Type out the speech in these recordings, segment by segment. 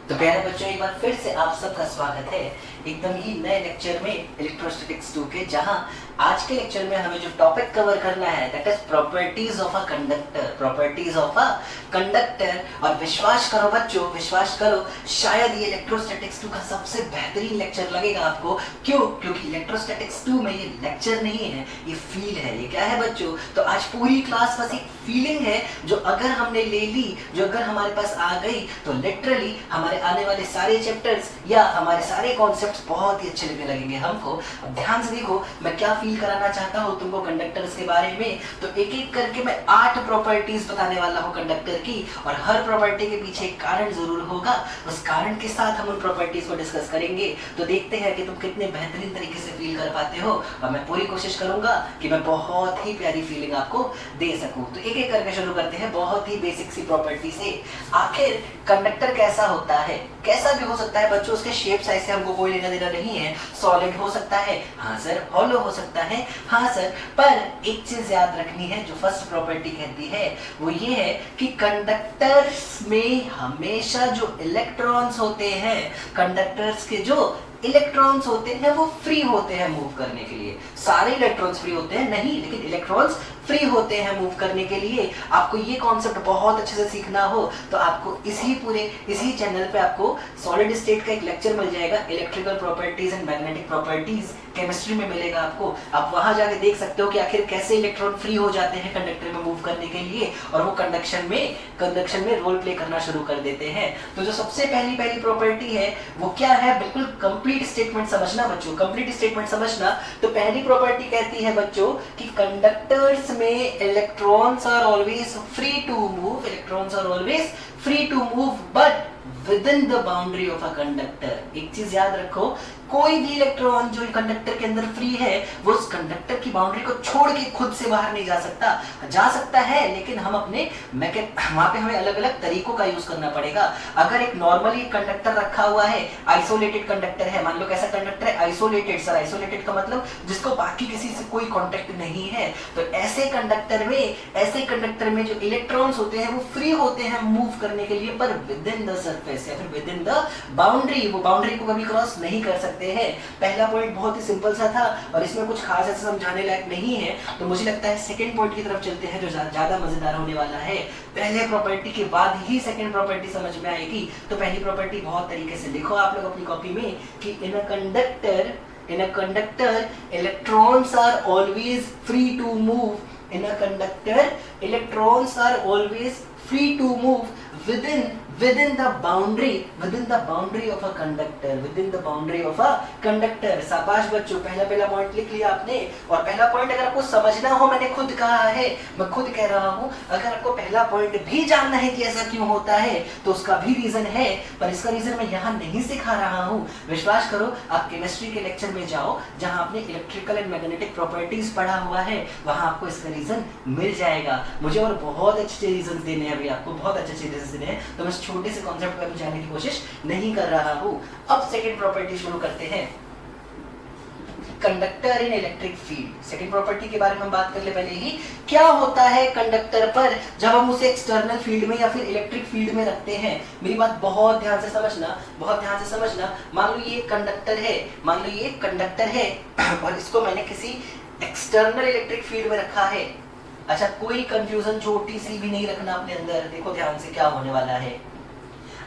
तो प्यारे बच्चों, एक बार फिर से आप सबका स्वागत है एकदम ही नए लेक्चर में इलेक्ट्रोस्टैटिक्स 2 के, जहां आज के लेक्चर में हमें जो टॉपिक कवर करना है that is properties of a conductor. Properties of a conductor. और विश्वास करो बच्चों, विश्वास करो, शायद ये इलेक्ट्रोस्टैटिक्स 2 का सबसे बेहतरीन लेक्चर लगेगा आपको। क्यों? क्योंकि इलेक्ट्रोस्टैटिक्स 2 में ये लेक्चर नहीं है, ये फील है। ये क्या है बच्चों? तो आज पूरी क्लास बस एक फीलिंग है जो अगर हमने ले ली, जो अगर हमारे पास आ गई, तो लिटरली हमारे आने वाले सारे चैप्टर्स या हमारे सारे कॉन्सेप्ट्स बहुत ही अच्छे लगने लगेंगे हमको। अब ध्यान से देखो मैं क्या फील कराना चाहता हूँ तुमको कंडक्टर्स के बारे में। तो एक एक करके मैं 8 प्रॉपर्टीज बताने वाला हूँ कंडक्टर की, और हर प्रॉपर्टी के पीछे एक कारण जरूर होगा। उस कारण के साथ हम उन प्रॉपर्टीज को डिस्कस करेंगे। तो देखते हैं कि तुम कितने बेहतरीन तरीके से फील कर पाते हो, और मैं पूरी कोशिश करूंगा कि मैं बहुत ही प्यारी फीलिंग आपको दे सकूं। तो एक एक करके शुरू करते हैं बहुत ही बेसिक सी प्रॉपर्टी से। आखिर कंडक्टर कैसा होता है? कैसा भी हो सकता है बच्चों, उसके शेप साइज से हमको कोई लेना देना नहीं है। सॉलिड हो सकता है, हाँ सर। हॉलो हो सकता है, हाँ सर। पर एक चीज याद रखनी है, जो फर्स्ट प्रॉपर्टी कहती है वो ये है कि कंडक्टर्स में हमेशा जो इलेक्ट्रॉन्स होते हैं, कंडक्टर्स के जो इलेक्ट्रॉन्स होते हैं वो फ्री होते हैं मूव करने के लिए। सारे इलेक्ट्रॉन्स फ्री होते हैं नहीं, लेकिन इलेक्ट्रॉन्स फ्री होते हैं मूव करने के लिए। आपको ये कॉन्सेप्ट बहुत अच्छे से सीखना हो तो आपको इसी चैनल पे आपको सॉलिड स्टेट का एक लेक्चर मिल जाएगा, electrical properties and magnetic properties, chemistry में मिलेगा आपको। आप वहां जाके देख सकते हो कि आखिर कैसे इलेक्ट्रॉन फ्री हो जाते हैं कंडक्टर में मूव करने के लिए, और वो कंडक्शन में रोल प्ले करना शुरू कर देते हैं। तो जो सबसे पहली प्रॉपर्टी है वो क्या है? बिल्कुल कंप्लीट स्टेटमेंट समझना बच्चों, कंप्लीट स्टेटमेंट समझना। तो पहली प्रॉपर्टी कहती है बच्चों कि कंडक्टर्स में electrons are always free to move, electrons are always free to move but within the boundary of a conductor. एक चीज याद रखो, कोई भी इलेक्ट्रॉन जो कंडक्टर के अंदर फ्री है वो उस कंडक्टर की बाउंड्री को छोड़ के खुद से बाहर नहीं जा सकता है, लेकिन हम अपने वहां पे हमें अलग अलग तरीकों का यूज करना पड़ेगा। अगर एक नॉर्मली कंडक्टर रखा हुआ है, आइसोलेटेड कंडक्टर है, मान लो कैसा कंडक्टर है? आइसोलेटेड। सर आइसोलेटेड का मतलब जिसको बाकी किसी से कोई कॉन्टेक्ट नहीं है। तो ऐसे कंडक्टर में जो इलेक्ट्रॉन्स होते हैं वो फ्री होते हैं मूव करने के लिए, पर विद इन द सरफेस या फिर विद इन द बाउंड्री, वो बाउंड्री को कभी क्रॉस नहीं कर सकते हैं। पहला पॉइंट बहुत ही सिंपल सा था और इसमें कुछ खास ऐसा समझाने लायक नहीं है। तो मुझे लगता है सेकंड पॉइंट की तरफ चलते हैं जो ज्यादा मजेदार होने वाला है। पहले प्रॉपर्टी के बाद ही सेकंड प्रॉपर्टी समझ में आएगी। तो पहली प्रॉपर्टी बहुत तरीके से लिखो आप लोग अपनी कॉपी में कि in a conductor electrons are always free to move. In a conductor electrons are always free to move within the boundary of a conductor, शाबाश बच्चों, पहला पॉइंट लिख लिया आपने। और पहला पॉइंट अगर आपको समझना हो, मैंने खुद कहा है, मैं खुद कह रहा हूं, अगर आपको पहला पॉइंट भी जानना है कि ऐसा क्यों होता है तो उसका भी रीजन है, पर इसका रीजन मैं यहाँ नहीं सिखा रहा हूँ। विश्वास करो, आप केमिस्ट्री के लेक्चर में जाओ जहाँ आपने इलेक्ट्रिकल एंड मैग्नेटिक प्रॉपर्टीज पढ़ा हुआ है, वहां आपको इसका रीजन मिल जाएगा। मुझे और बहुत अच्छे रीजन देने हैं अभी आपको, बहुत अच्छे रीजन देने हैं, तो मैं छोटे से कॉन्सेप्ट पर जाने की कोशिश नहीं कर रहा हूं। अब सेकंड प्रॉपर्टी शुरू करते हैं, conductor in electric field. Second property के बारे में हम बात कर ले पहले ही। क्या होता है कंडक्टर पर जब हम उसे एक्सटर्नल फील्ड में या फिर इलेक्ट्रिक फील्ड में रखते हैं? मेरी बात बहुत ध्यान से समझना। मान लो ये कंडक्टर है और इसको मैंने किसी एक्सटर्नल इलेक्ट्रिक फील्ड में रखा है। अच्छा, कोई कंफ्यूजन छोटी सी भी नहीं रखना अपने अंदर। देखो ध्यान से क्या होने वाला है।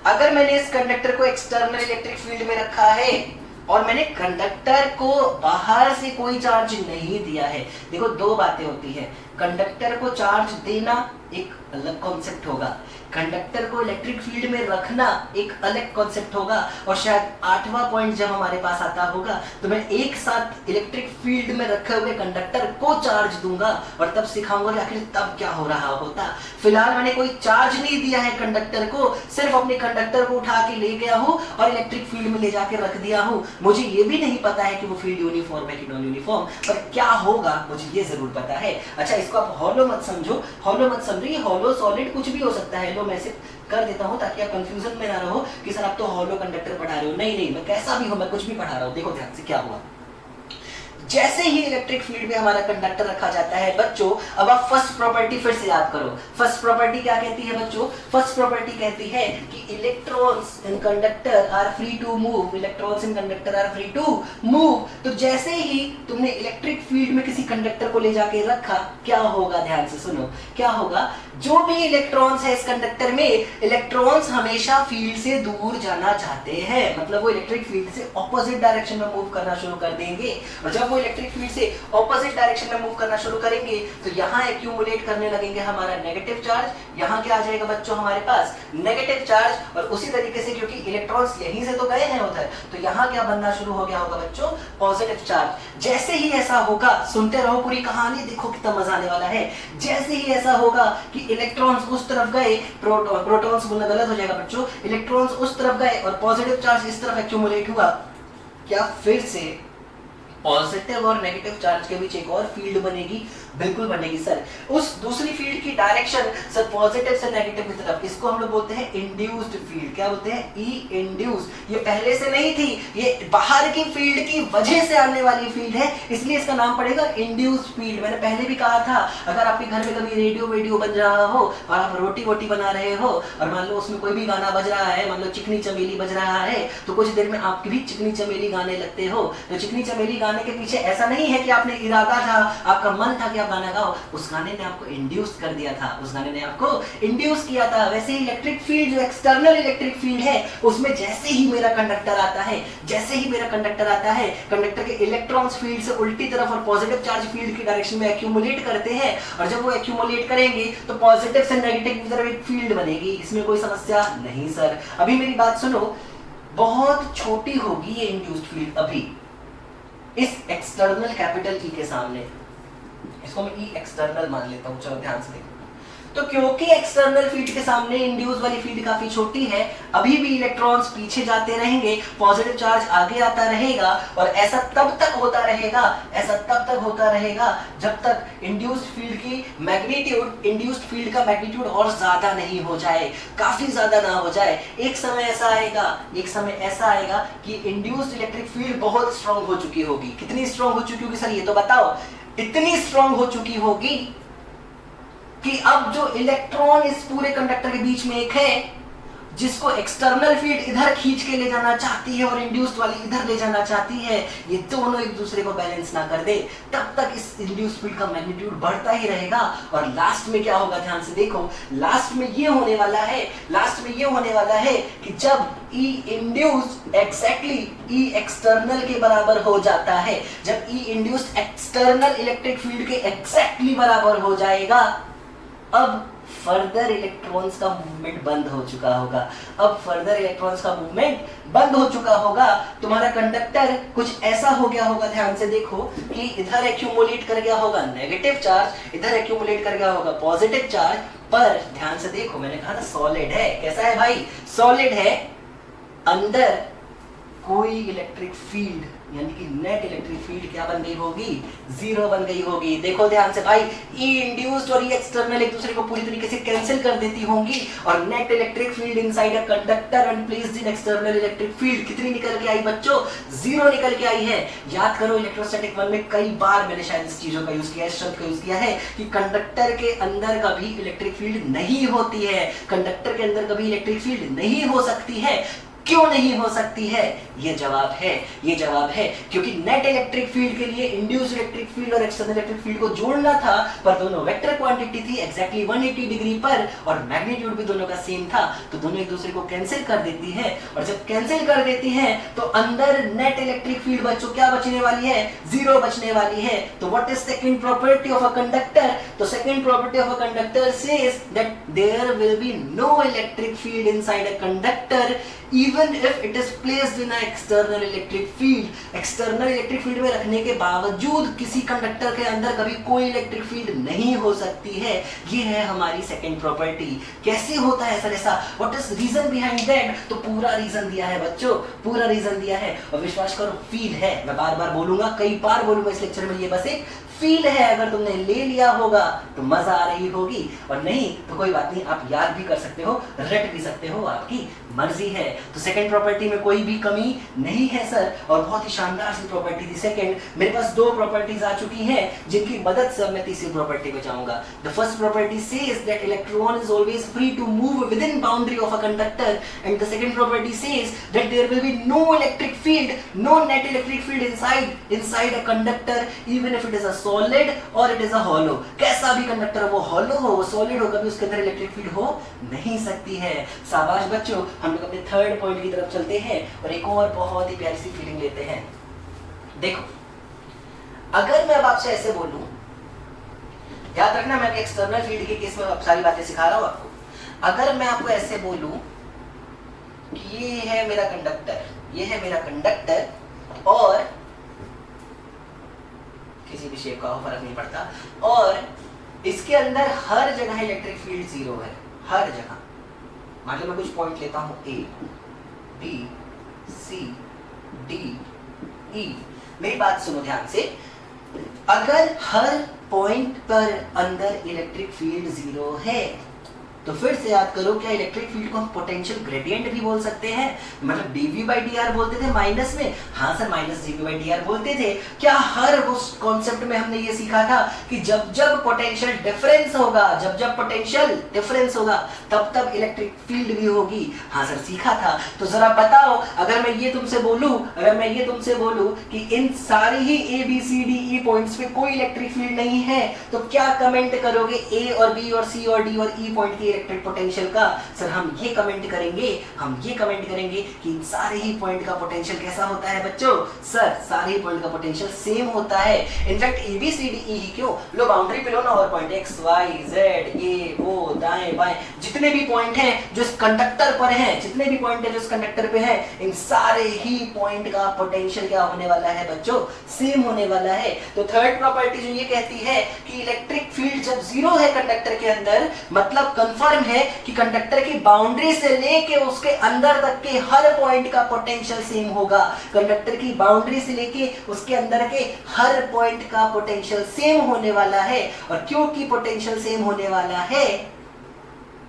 अगर मैंने इस कंडक्टर को एक्सटर्नल इलेक्ट्रिक फील्ड में रखा है और मैंने कंडक्टर को बाहर से कोई चार्ज नहीं दिया है, देखो दो बातें होती है। कंडक्टर को चार्ज देना एक अलग कॉन्सेप्ट होगा, कंडक्टर को इलेक्ट्रिक फील्ड में रखना एक अलग कॉन्सेप्ट होगा। और शायद 8वां पॉइंट जब हमारे पास आता होगा तो मैं एक साथ इलेक्ट्रिक फील्ड में रखे हुए कंडक्टर को चार्ज दूंगा और तब सिखाऊंगा कि आखिर तब क्या हो रहा होता। फिलहाल मैंने कोई चार्ज नहीं दिया है कंडक्टर को, सिर्फ अपने कंडक्टर को उठा के ले गया हूं और इलेक्ट्रिक फील्ड में ले जाके रख दिया हूं। मुझे ये भी नहीं पता है कि वो फील्ड यूनिफॉर्म है कि नॉन यूनिफॉर्म, पर क्या होगा मुझे ये जरूर पता है। अच्छा, इसको आप हॉलो मत समझो, ये हॉलो सॉलिड कुछ भी हो सकता है। लो मैं इसे कर देता हूं ताकि आप कंफ्यूजन में ना रहो कि सर आप तो हॉलो कंडक्टर पढ़ा रहे हो। नहीं, मैं कैसा भी हूं, मैं कुछ भी पढ़ा रहा हूं। देखो ध्यान से क्या हुआ। जैसे ही इलेक्ट्रिक फील्ड में हमारा कंडक्टर रखा जाता है बच्चों, अब आप फर्स्ट प्रॉपर्टी फिर से याद करो। फर्स्ट प्रॉपर्टी क्या कहती है बच्चों? फर्स्ट प्रॉपर्टी कहती है कि electrons in conductor are free to move, electrons in conductor are free to move. तो जैसे ही तुमने इलेक्ट्रिक फील्ड में किसी कंडक्टर को ले जाके रखा, क्या होगा? ध्यान से सुनो, क्या होगा? जो भी इलेक्ट्रॉन्स है इस कंडक्टर में, इलेक्ट्रॉन्स हमेशा फील्ड से दूर जाना चाहते हैं, मतलब वो इलेक्ट्रिक फील्ड से ऑपोजिट डायरेक्शन में मूव करना शुरू कर देंगे। और जब वो इलेक्ट्रिक फील्ड से ऑपोजिट डायरेक्शन में मूव करना शुरू करेंगे तो यहाँ एक्यूमुलेट करने लगेंगे हमारा नेगेटिव चार्ज। यहाँ क्या आ जाएगा बच्चों हमारे पास? Negative charge. और उसी तरीके से क्योंकि इलेक्ट्रॉन्स यहीं से तो गए हैं उधर, तो यहाँ क्या बनना शुरू हो गया होगा बच्चों? Positive charge. जैसे ही ऐसा होगा, सुनते रहो पूरी कहानी, देखो कितना मजा आने वाला है। जैसे ही ऐसा होगा कि इलेक्ट्रॉन्स उस तरफ गए, प्रोटॉन्स बोलना गलत हो जाएगा बच्चों, इलेक्ट्रॉन्स उस तरफ गए और पॉजिटिव चार्ज इस तरफ एक्यूमुलेट हुआ, क्या फिर से पॉजिटिव और नेगेटिव चार्ज के बीच एक और फील्ड बनेगी? बिल्कुल बनेगी सर। उस दूसरी फील्ड की डायरेक्शन सर पॉजिटिव से नेगेटिव की तरफ, इसको हम लोग बोलते हैं इंड्यूस्ड फील्ड। क्या बोलते हैं? ई इंड्यूस्ड। ये पहले से नहीं थी, ये बाहर की फील्ड की वजह से आने वाली फील्ड है, इसलिए इसका नाम पड़ेगा इंड्यूस्ड फील्ड। मैंने पहले भी कहा था, अगर आपके घर में कभी रेडियो बज रहा हो और आप रोटी वोटी बना रहे हो और मान लो उसमें कोई भी गाना बज रहा है, मान लो चिकनी चमेली बज रहा है, तो कुछ देर में आप भी चिकनी चमेली गाने लगते हो। तो चिकनी चमेली गाने के पीछे ऐसा नहीं है कि आपने इरादा था, आपका मन था कि आप गाना गाओ, उस गाने ने आपको इंड्यूस कर दिया था, उस गाने ने आपको इंड्यूस किया था। वैसे ही इलेक्ट्रिक फील्ड, जो एक्सटर्नल इलेक्ट्रिक फील्ड है, उसमें जैसे ही मेरा कंडक्टर आता है, जैसे ही मेरा कंडक्टर आता है, कंडक्टर के इलेक्ट्रॉन्स फील्ड से उल्टी तरफ और पॉजिटिव चार्ज फील्ड की डायरेक्शन में एक्यूमुलेट करते हैं। और जब वो एक्यूमुलेट करेंगे तो पॉजिटिव से नेगेटिव की तरफ एक फील्ड बनेगी। इसमें कोई समस्या नहीं सर। अभी मेरी बात सुनो, बहुत छोटी होगी ये इंड्यूस्ड फील्ड अभी इस एक्सटर्नल कैपिटल ई के सामने। इसको मैं ई एक्सटर्नल मान लेता हूं, चलो ध्यान से देखो। तो क्योंकि एक्सटर्नल फील्ड के सामने इंड्यूस वाली फील्ड काफी छोटी है, अभी भी इलेक्ट्रॉन्स पीछे जाते रहेंगे, पॉजिटिव चार्ज आगे आता रहेगा, और ऐसा तब तक होता रहेगा, ऐसा तब तक होता रहेगा जब तक इंड्यूस्ड फील्ड की मैग्नीट्यूड, इंड्यूस्ड फील्ड का मैग्नीट्यूड और ज्यादा नहीं हो जाए, काफी ज्यादा ना हो जाए। एक समय ऐसा आएगा, एक समय ऐसा आएगा कि इंड्यूस्ड इलेक्ट्रिक फील्ड बहुत स्ट्रांग हो चुकी होगी। कितनी स्ट्रांग हो चुकी होगी सर, ये तो बताओ। इतनी स्ट्रांग हो चुकी होगी कि अब जो इलेक्ट्रॉन इस पूरे कंडक्टर के बीच में एक है, जिसको एक्सटर्नल फील्ड इधर खींच के ले जाना चाहती है और इंड्यूस्ड वाली इधर ले जाना चाहती है, ये दोनों एक दूसरे को बैलेंस ना कर दे, तब तक इस इंड्यूस्ड फील्ड का मैग्नीट्यूड बढ़ता ही रहेगा। और लास्ट में क्या होगा, ध्यान से देखो, लास्ट में ये होने वाला है, लास्ट में ये होने वाला है कि जब E induced exactly E external के बराबर हो जाता है, जब E induced external electric field के एग्जैक्टली बराबर हो जाएगा, अब फर्दर इलेक्ट्रॉन्स का मूवमेंट बंद हो चुका होगा। अब फर्दर इलेक्ट्रॉन्स का मूवमेंट बंद हो चुका होगा। तुम्हारा कंडक्टर कुछ ऐसा हो गया होगा, ध्यान से देखो, कि इधर एक्यूमुलेट कर गया होगा नेगेटिव चार्ज, इधर एक्यूमुलेट कर गया होगा पॉजिटिव चार्ज। पर ध्यान से देखो, मैंने कहा था सॉलिड है। कैसा है भाई? सॉलिड है। अंदर कोई इलेक्ट्रिक फील्ड यानी कि नेट इलेक्ट्रिक फील्ड क्या बन गई होगी? जीरो बन गई होगी। देखो ध्यान से भाई, ई इंड्यूस्ड और ई एक्सटर्नल एक दूसरे को पूरी तरीके से कैंसिल कर देती होंगी, और net electric field inside a conductor when placed in external electric field कितनी निकल के आई बच्चों? जीरो निकल के आई है। याद करो, इलेक्ट्रोस्टैटिक 1 में कई बार मैंने शायद इस चीजों का यूज किया है, इस शब्द का यूज किया है कि कंडक्टर के अंदर कभी इलेक्ट्रिक फील्ड नहीं होती है, कंडक्टर के अंदर कभी इलेक्ट्रिक फील्ड नहीं हो सकती है। क्यों नहीं हो सकती है? ये जवाब है, ये जवाब है क्योंकि नेट इलेक्ट्रिक फील्ड के लिए इंड्यूस्ड इलेक्ट्रिक फील्ड और एक्सटर्नल इलेक्ट्रिक फील्ड को जोड़ना था, पर दोनों वेक्टर क्वांटिटी थी एग्जैक्टली 180 डिग्री पर, और मैग्नीट्यूड भी दोनों का सेम था, तो दोनों एक दूसरे को कैंसिल कर देती है। और जब कैंसिल कर देती है तो अंदर नेट इलेक्ट्रिक फील्ड बच्चों क्या बचने वाली है? जीरो बचने वाली है। तो what is second property of a conductor? तो second property of a conductor says that there will be no electric field inside a conductor even if it is placed in an external electric field। External electric field में रखने के बावजूद किसी conductor के अंदर कभी कोई इलेक्ट्रिक फील्ड नहीं हो सकती है। ये है हमारी सेकंड प्रॉपर्टी। कैसे होता है सर ऐसा? What is reason behind that? तो पूरा रीजन दिया है बच्चों, पूरा रीजन दिया है, और विश्वास करो फील है। मैं बार बार बोलूंगा, कई बार बोलूंगा इस लेक्चर में, ये बस एक फील है, अगर तुमने ले लिया होगा तो मजा आ रही होगी, और नहीं तो कोई बात नहीं, आप याद भी कर सकते हो, रट भी सकते हो, आपकी मर्जी है। तो सेकंड प्रॉपर्टी में कोई भी कमी नहीं है सर, और बहुत ही शानदार सी प्रॉपर्टी थी सेकंड। मेरे पास दो प्रॉपर्टीज आ चुकी हैं जिनकी मदद से मैं तीसरी प्रॉपर्टी पे जाऊंगा। The first property says that electron is always free to move within boundary of a conductor, and the second property says that there will be no electric field, no net electric field inside a conductor even if it is a solid और it is a hollow. कैसा भी conductor हो, वो hollow हो, वो solid हो, कभी उसके अंदर इलेक्ट्रिक फील्ड हो नहीं सकती है। शाबाश बच्चों, हम लोग अपने थर्ड पॉइंट की तरफ चलते हैं और एक और बहुत ही प्यारी सी फीलिंग लेते हैं। देखो, अगर मैं अब आपसे ऐसे बोलूं, याद रखना मैं एक्सटर्नल फील्ड के केस में सारी बातें सिखा रहा हूं आपको। अगर मैं आपको ऐसे बोलूं कि ये है मेरा कंडक्टर, ये है मेरा कंडक्टर, और किसी भी शेप का हो फर्क नहीं पड़ता, और इसके अंदर हर जगह इलेक्ट्रिक फील्ड जीरो है, हर जगह। मान लो मैं कुछ पॉइंट लेता हूं ए, बी, सी, डी, ई। मेरी बात सुनो ध्यान से, अगर हर पॉइंट पर अंदर इलेक्ट्रिक फील्ड जीरो है तो फिर से याद करो, क्या इलेक्ट्रिक फील्ड को हम पोटेंशियल ग्रेडियंट भी बोल सकते हैं? मतलब dv by dr बोलते थे माइनस में, हाँ sir minus dv by dr बोलते थे। क्या हर उस कॉन्सेप्ट में हमने ये सीखा था कि जब जब पोटेंशियल डिफरेंस होगा, जब जब पोटेंशियल डिफरेंस होगा तब तब इलेक्ट्रिक फील्ड भी होगी? हाँ सर सीखा था। तो जरा बताओ, अगर मैं ये तुमसे बोलूं कि इन सारी ही A B C D E points पे कोई इलेक्ट्रिक फील्ड नहीं है, तो क्या कमेंट करोगे ए और बी और सी और डी और ई पॉइंट की इलेक्ट्रिक पोटेंशियल का? सर हम ये कमेंट करेंगे कि इन सारे ही पॉइंट का पोटेंशियल कैसा होता है बच्चों? सर सारे ही पॉइंट का पोटेंशियल सेम होता है। In fact A B C D E ही क्यों, लो बाउंड्री पे लो ना, और पॉइंट एक्स वाई जेड ये वो दाएं बाएं जितने भी पॉइंट हैं जो इस कंडक्टर पर हैं, जितने भी पॉइंट हैं जो इस कंडक्टर पे हैं, इन सारे ही पॉइंट का पोटेंशियल क्या होने वाला है बच्चों? सेम होने वाला है। तो थर्ड प्रॉपर्टी जो ये कहती है कि इलेक्ट्रिक फील्ड जब जीरो है कंडक्टर के अंदर, मतलब कंफर्म है कि कंडक्टर की बाउंड्री से लेके उसके अंदर तक के हर पॉइंट का पोटेंशियल सेम होगा। कंडक्टर की बाउंड्री से लेके उसके अंदर के हर पॉइंट का पोटेंशियल सेम होने वाला है, और क्योंकि पोटेंशियल सेम होने वाला है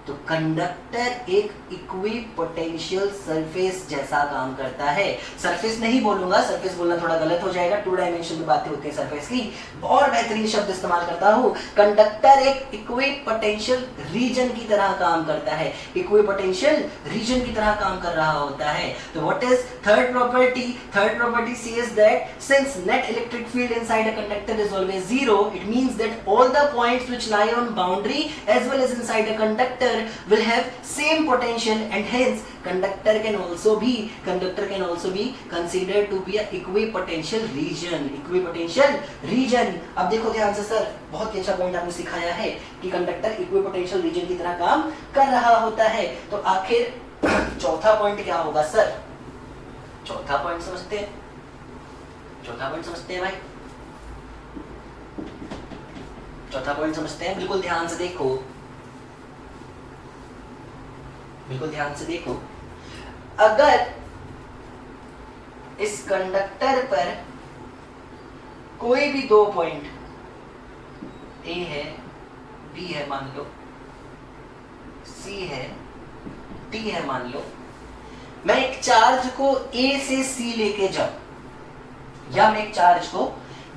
तो कंडक्टर एक इक्विपोटेंशियल सरफेस जैसा काम करता है। सरफेस नहीं बोलूंगा, सरफेस बोलना थोड़ा गलत हो जाएगा, टू डायमेंशन में बातें होती है सरफेस की, और बेहतरीन शब्द इस्तेमाल करता हूं, कंडक्टर एक इक्विपोटेंशियल रीजन की तरह काम करता है, इक्विपोटेंशियल रीजन की तरह काम कर रहा होता है। तो what is third property? Third property says that since net electric field inside a conductor is always zero, it means that all the points which lie on boundary as well as inside a conductor will have same potential, and hence conductor can also be considered to be a equipotential region। अब देखो ध्यान से sir, बहुत ही अच्छा point आपने सिखाया है कि कंडक्टर इक्विपोटेंशियल रीजन की तरह काम कर रहा होता है। तो आखिर चौथा पॉइंट क्या होगा सर? चौथा पॉइंट समझते हैं भाई, चौथा पॉइंट समझते हैं। बिल्कुल ध्यान से देखो, अगर इस कंडक्टर पर कोई भी दो पॉइंट ए है, बी है मान लो, सी है, डी है मान लो, मैं एक चार्ज को ए से सी लेके जाऊं, या मैं एक चार्ज को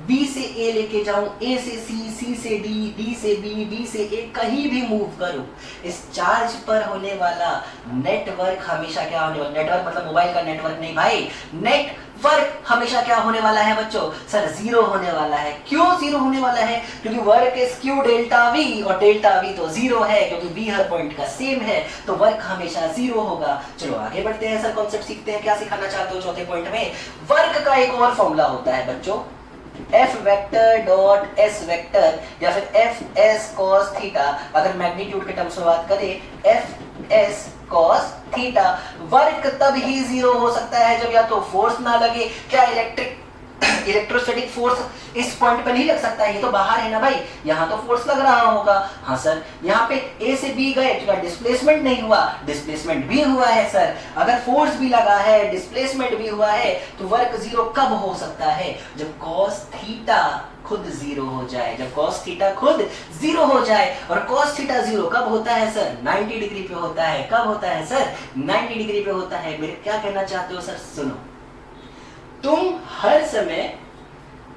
बी से ए लेके जाऊं, ए से सी, सी से डी, डी से बी, बी से ए, कहीं भी मूव करूं, इस चार्ज पर होने वाला नेटवर्क हमेशा क्या होने वाला? नेटवर्क मतलब मोबाइल का नेटवर्क नहीं भाई, नेटवर्क हमेशा क्या होने वाला है बच्चों? सर जीरो होने वाला है। क्यों जीरो होने वाला है? क्योंकि work is Q delta we, और डेल्टा वी तो जीरो है क्योंकि वी हर पॉइंट का सेम है, तो वर्क हमेशा जीरो होगा। चलो आगे बढ़ते हैं सर, कॉन्सेप्ट सीखते हैं। क्या सिखाना चाहते हो चौथे पॉइंट में? वर्क का एक और फॉर्मूला होता है बच्चों, F vector dot S vector, या फिर F S cos थीटा। अगर मैग्नीट्यूड के टर्म्स में बात करें, F S cos theta. Work तब ही जीरो हो सकता है जब या तो फोर्स ना लगे, क्या इलेक्ट्रिक इलेक्ट्रोस्टैटिक फोर्स इस पॉइंट पे नहीं लग सकता, ये तो बाहर है ना भाई, यहाँ तो फोर्स लग रहा होगा। हाँ सर, यहाँ पे ए से बी गए तो डिस्प्लेसमेंट नहीं हुआ, डिस्प्लेसमेंट भी हुआ है सर। अगर फोर्स भी लगा है, डिस्प्लेसमेंट भी हुआ है, तो वर्क जीरो कब हो सकता है? जब cos थीटा खुद जीरो हो जाए, जब cos थीटा खुद जीरो हो जाए। और cos थीटा जीरो कब होता है सर? 90 डिग्री पे होता है। कब होता है सर? 90 डिग्री पे होता है। मेरे क्या कहना चाहते हो सर? सुनो, तुम हर समय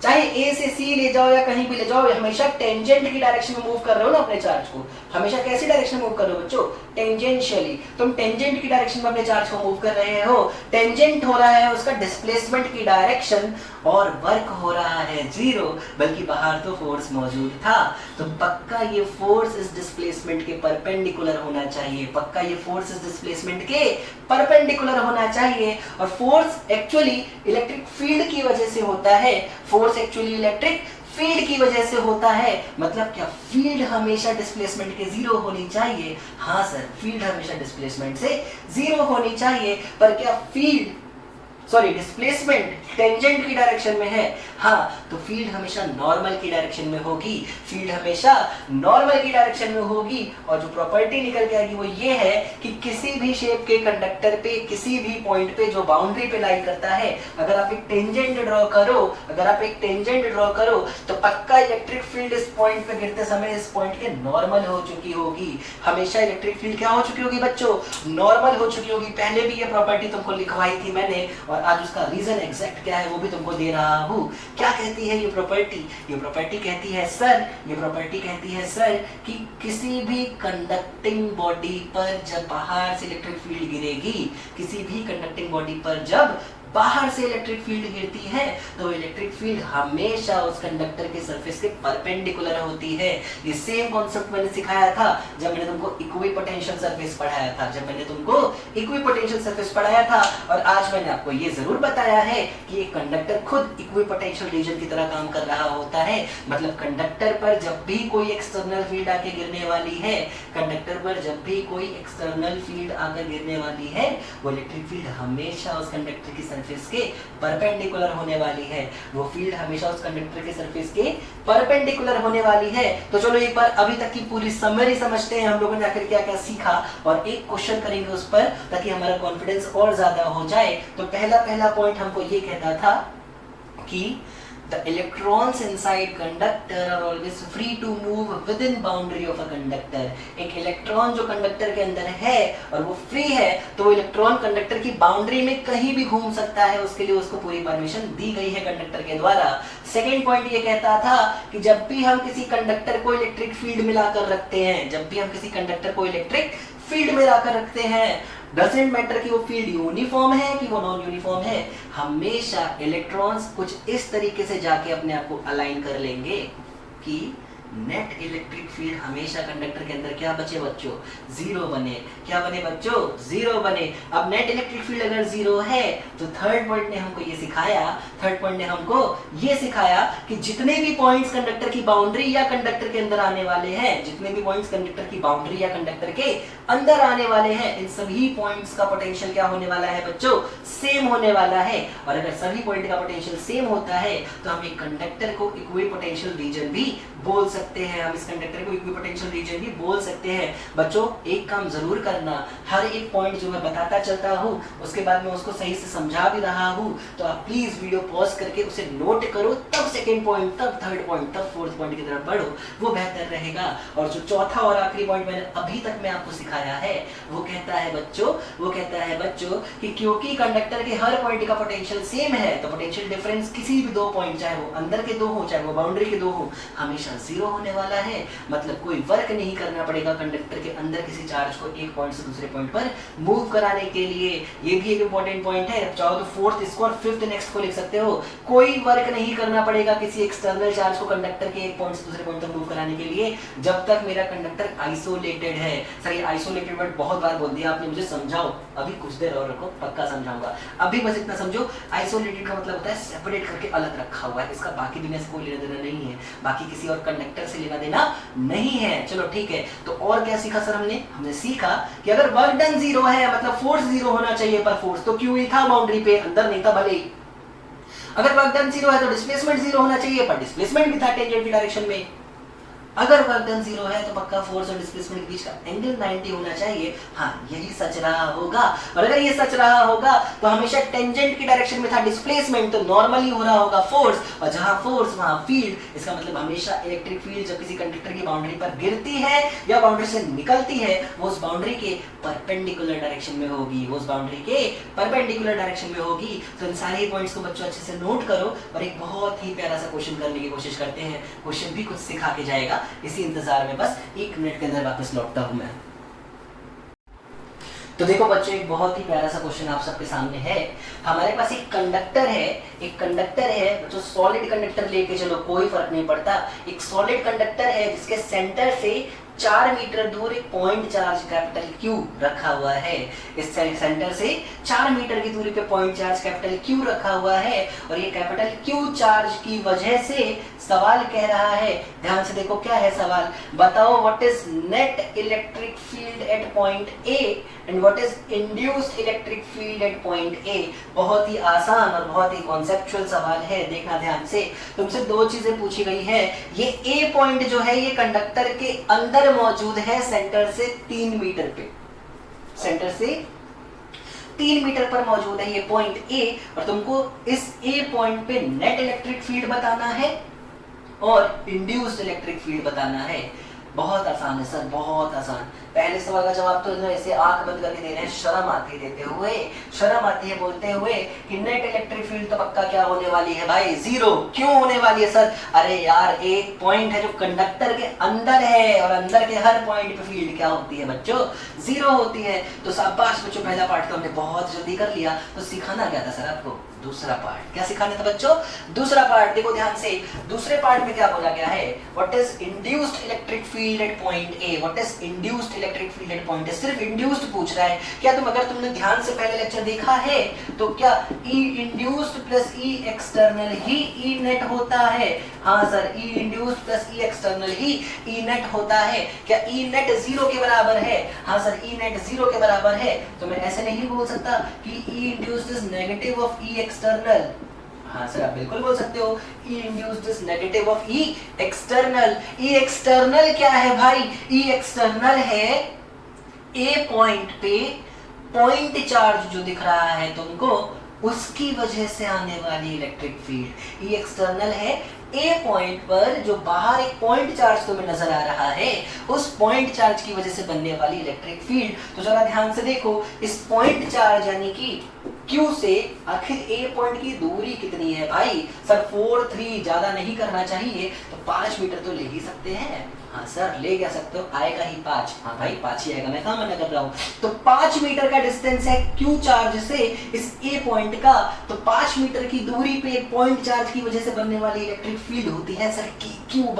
चाहे ए से सी ले जाओ या कहीं भी ले जाओ, हमेशा टेंजेंट की डायरेक्शन में मूव कर रहे हो ना अपने चार्ज को। हमेशा कैसी डायरेक्शन में मूव कर रहे हो बच्चों? टेंजेंशियली। तुम टेंजेंट की डायरेक्शन में अपने चार्ज को मूव कर रहे हो। टेंजेंट हो रहा है उसका डिस्प्लेसमेंट की डायरेक्शन, और वर्क हो रहा है जीरो, बल्कि बाहर तो फोर्स मौजूद था। तो पक्का ये फोर्स इस डिस्प्लेसमेंट के परपेंडिकुलर होना चाहिए, पक्का ये फोर्स इस डिस्प्लेसमेंट के परपेंडिकुलर होना चाहिए। और फोर्स एक्चुअली इलेक्ट्रिक फील्ड की वजह से होता है, फोर्स एक्चुअली इलेक्ट्रिक फील्ड की वजह से होता है। मतलब क्या फील्ड हमेशा डिस्प्लेसमेंट के जीरो होनी चाहिए? हाँ सर, फील्ड हमेशा डिस्प्लेसमेंट से जीरो होनी चाहिए। पर क्या फील्ड डिस्प्लेसमेंट टेंजेंट की डायरेक्शन में है? हाँ, तो फील्ड हमेशा नॉर्मल की डायरेक्शन में होगी, फील्ड हमेशा नॉर्मल की डायरेक्शन में होगी। और जो प्रॉपर्टी निकल के आएगी वो ये है कि किसी भी शेप के कंडक्टर पे, किसी भी पॉइंट पे जो बाउंड्री पे लाई करता है, अगर आप एक टेंजेंट ड्रॉ करो, तो पक्का इलेक्ट्रिक फील्ड इस पॉइंट पे गिरते समय इस पॉइंट के नॉर्मल हो चुकी होगी। हमेशा इलेक्ट्रिक फील्ड क्या हो चुकी होगी बच्चों? नॉर्मल हो चुकी होगी। पहले भी ये प्रॉपर्टी तुमको लिखवाई थी मैंने, और आज उसका रीजन एग्जैक्ट क्या है वो भी तुमको दे रहा हूँ। क्या कहती है ये प्रॉपर्टी? ये प्रॉपर्टी कहती है सर कि किसी भी कंडक्टिंग बॉडी पर जब बाहर से इलेक्ट्रिक फील्ड गिरेगी, किसी भी कंडक्टिंग बॉडी पर जब बाहर से इलेक्ट्रिक फील्ड गिरती है, तो इलेक्ट्रिक फील्ड हमेशा उस कंडक्टर के सरफेस के परपेंडिकुलर होती है। ये सेम कॉन्सेप्ट मैंने सिखाया था जब मैंने तुमको इक्विपोटेंशियल सरफेस पढ़ाया था, और आज मैंने आपको ये जरूर बताया है कि एक कंडक्टर खुद इक्विपोटेंशियल रीजन की तरह काम कर रहा होता है। मतलब कंडक्टर पर जब भी कोई एक्सटर्नल फील्ड आके गिरने वाली है, वो इलेक्ट्रिक फील्ड हमेशा उस कंडक्टर की सरफेस के परपेंडिकुलर होने वाली है। तो चलो एक बार अभी तक की पूरी समरी समझते हैं हम लोगों ने आखिर क्या क्या सीखा, और एक क्वेश्चन करेंगे उस पर ताकि हमारा कॉन्फिडेंस और ज्यादा हो जाए। तो पहला पॉइंट हमको ये कहता था कि the electrons inside conductor are always free to move within boundary of a conductor। एक इलेक्ट्रॉन जो कंडक्टर के अंदर है और वो फ्री है, तो वो इलेक्ट्रॉन कंडक्टर की बाउंड्री में कहीं भी घूम सकता है, उसके लिए उसको पूरी परमिशन दी गई है कंडक्टर के द्वारा। सेकेंड पॉइंट ये कहता था कि जब भी हम किसी कंडक्टर को इलेक्ट्रिक फील्ड मिलाकर रखते हैं, डजंट मैटर कि वो फील्ड यूनिफॉर्म है कि वो नॉन यूनिफॉर्म है, हमेशा इलेक्ट्रॉन्स कुछ इस तरीके से जाके अपने आप को अलाइन कर लेंगे कि नेट इलेक्ट्रिक फील्ड हमेशा कंडक्टर के अंदर क्या बचे बच्चों? जीरो बने। क्या बने बच्चों? जीरो बने। अब नेट इलेक्ट्रिक फील्ड अगर जीरो है, तो थर्ड पॉइंट ने हमको ये सिखाया कि जितने भी पॉइंट्स कंडक्टर की बाउंड्री या कंडक्टर के अंदर आने वाले हैं, इन सभी पॉइंट्स का पोटेंशियल क्या होने वाला है बच्चों? सेम होने वाला है। और अगर सभी पॉइंट का पोटेंशियल सेम होता है, तो हम एक कंडक्टर को इक्विपोटेंशियल रीजन भी बोल सकते हैं। बच्चों एक काम जरूर करना, हर एक पॉइंट जो मैं बताता चलता हूँ उसके बाद मैं उसको सही से समझा भी रहा हूँ, तो आप प्लीज वीडियो पॉज करके उसे नोट करो, तब सेकेंड पॉइंट, तब थर्ड पॉइंट, तब फोर्थ पॉइंट की तरफ बढ़ो, वो बेहतर रहेगा। और जो चौथा और आखिरी पॉइंट मैंने अभी तक मैं आपको सिखाया है, वो कहता है बच्चों कि क्योंकि कंडक्टर के हर पॉइंट का पोटेंशियल सेम है, तो पोटेंशियल डिफरेंस किसी भी दो पॉइंट, चाहे वो अंदर के दो हो चाहे वो बाउंड्री के दो हो, हमेशा जीरो होने वाला है। मतलब कोई वर्क नहीं करना पड़ेगा कंडक्टर के अंदर किसी चार्ज को एक पॉइंट से दूसरे पॉइंट पर मूव कराने के लिए। ये भी एक इंपॉर्टेंट पॉइंट है। चाहो तो फोर्थ इसको और फिफ्थ नेक्स्ट को लिख सकते हो। कोई वर्क नहीं करना पड़ेगा किसी एक्सटर्नल चार्ज को कंडक्टर के एक पॉइंट से दूसरे पॉइंट तक मूव कराने के लिए, जब तक मेरा कंडक्टर आइसोलेटेड है। सर ये आइसोलेटेड वर्ड बहुत बार बोल दिया आपने, मुझे समझाओ, अभी कुछ देर और रखो, पक्का समझाऊंगा। अभी बस इतना समझो, आइसोलेटेड का मतलब होता है सेपरेट करके अलग रखा हुआ है, इसका बाकी दुनिया से कोई लेना देना नहीं है, बाकी किसी और कंडक्टर से लेना देना नहीं है। चलो ठीक है, तो और क्या सीखा सर हमने सीखा कि अगर वर्क डन जीरो है, मतलब फोर्स जीरो होना चाहिए, पर फोर्स तो क्यों ही था बाउंड्री पे, अंदर नहीं था भले ही। अगर वर्क डन 0 है तो डिस्प्लेसमेंट 0 होना चाहिए, पर डिस्प्लेसमेंट भी था टेंजेंट की डायरेक्शन में। अगर वर्क डन 0 है तो पक्का फोर्स और डिस्प्लेसमेंट के बीच का एंगल 90 होना चाहिए। हाँ, यही सच रहा होगा। और अगर ये सच रहा होगा तो हमेशा टेंजेंट की डायरेक्शन में था डिस्प्लेसमेंट, तो नॉर्मली हो रहा होगा फोर्स, और जहां फोर्स वहां फील्ड। इसका मतलब हमेशा इलेक्ट्रिक फील्ड जब किसी कंडक्टर की बाउंड्री पर गिरती है या बाउंड्री से निकलती है, वो उस बाउंड्री के परपेंडिकुलर डायरेक्शन में होगी, वो उस बाउंड्री के परपेंडिकुलर डायरेक्शन में होगी। तो इन सारे पॉइंट्स को बच्चों अच्छे से नोट करो और एक बहुत ही प्यारा सा क्वेश्चन करने की कोशिश करते हैं। क्वेश्चन भी कुछ सिखा के जाएगा, इसी इंतजार में बस 1 मिनट के अंदर वापस लौटता हूं मैं। तो देखो बच्चों, एक बहुत ही प्यारा सा क्वेश्चन आप सबके सामने है। हमारे पास एक कंडक्टर है जो सॉलिड कंडक्टर लेके चलो, कोई फर्क नहीं पड़ता। एक सॉलिड कंडक्टर है जिसके सेंटर से 4 मीटर दूर एक पॉइंट चार्ज कैपिटल क्यू रखा हुआ है। इस सेंटर से 4 मीटर की दूरी पे पॉइंट चार्ज कैपिटल क्यू रखा हुआ है, और ये कैपिटल क्यू चार्ज की वजह से सवाल कह रहा है, ध्यान से देखो क्या है सवाल, बताओ what is net electric field at point A and what is induced electric field at point A. बहुत ही आसान और बहुत ही कॉन्सेप्चुअल सवाल है, देखना ध्यान से। तुमसे 2 चीजें पूछी गई है। ये ए पॉइंट जो है ये कंडक्टर के अंदर मौजूद है, सेंटर से 3 मीटर पे, सेंटर से 3 मीटर पर मौजूद है ये पॉइंट ए, और तुमको इस ए पॉइंट पे नेट इलेक्ट्रिक फील्ड बताना है और इंड्यूस्ड इलेक्ट्रिक फील्ड बताना है। बहुत आसान है सर, बहुत आसान। पहले सवाल का जवाब तो ऐसे आंख बंद करके दे रहे हैं, शर्म आती है देते हुए, शर्म आती है बोलते हुए कि नेट इलेक्ट्रिक फील्ड तो पक्का क्या होने वाली है भाई, 0। क्यों होने वाली है सर? अरे यार, एक पॉइंट है जो कंडक्टर के अंदर है, और अंदर के हर पॉइंट पे फील्ड क्या होती है बच्चों? 0 होती है। तो शाबाश बच्चों, पहला पार्ट तो हमने बहुत जल्दी कर लिया। तो सिखाना क्या था सर आपको? दूसरा पार्ट। क्या सिखाना था बच्चों? दूसरा पार्ट। देखो ध्यान से, दूसरे पार्ट में क्या बोला गया है, what is induced electric field at point A, what is induced electric field at point A. सिर्फ इंड्यूस्ड पूछ रहा है। क्या अगर तुमने ध्यान से पहले लेक्चर देखा है तो क्या ई इंड्यूस्ड प्लस ई एक्सटर्नल ही ई नेट होता है? हाँ सर, ई इंड्यूस्ड प्लस ई एक्सटर्नल ही ई नेट होता है। क्या ई नेट 0 के बराबर है? हाँ सर, ई नेट 0 के बराबर है। तो मैं ऐसे नहीं बोल सकता कि E induced is negative of E external. हाँ सर, आप बिल्कुल बोल सकते हो E induced is negative of E external. E external क्या है भाई? ई एक्सटर्नल है ए पॉइंट पे पॉइंट चार्ज जो दिख रहा है तुमको, उसकी वजह से आने वाली इलेक्ट्रिक फील्ड। ई एक्सटर्नल है ए पॉइंट पर जो बाहर एक पॉइंट चार्ज तुम्हें नजर आ रहा है, उस पॉइंट चार्ज की वजह से बनने वाली इलेक्ट्रिक फील्ड। तो जरा ध्यान से देखो, इस पॉइंट चार्ज यानी कि Q से आखिर ए पॉइंट की दूरी कितनी है भाई? सर 4, 3 ज्यादा नहीं करना चाहिए, तो 5 मीटर तो ले ही सकते हैं। हाँ सर, ले क्या सकते हो, आएगा ही 5। हाँ भाई 5 ही आएगा, मैं कहाँ मना कर रहा हूँ। तो 5 मीटर का डिस्टेंस है Q चार्ज से इस ए पॉइंट का, तो 5 मीटर की दूरी पे एक पॉइंट चार्ज की वजह से बनने वाली इलेक्ट्रिक फील्ड होती है सर Q/r²।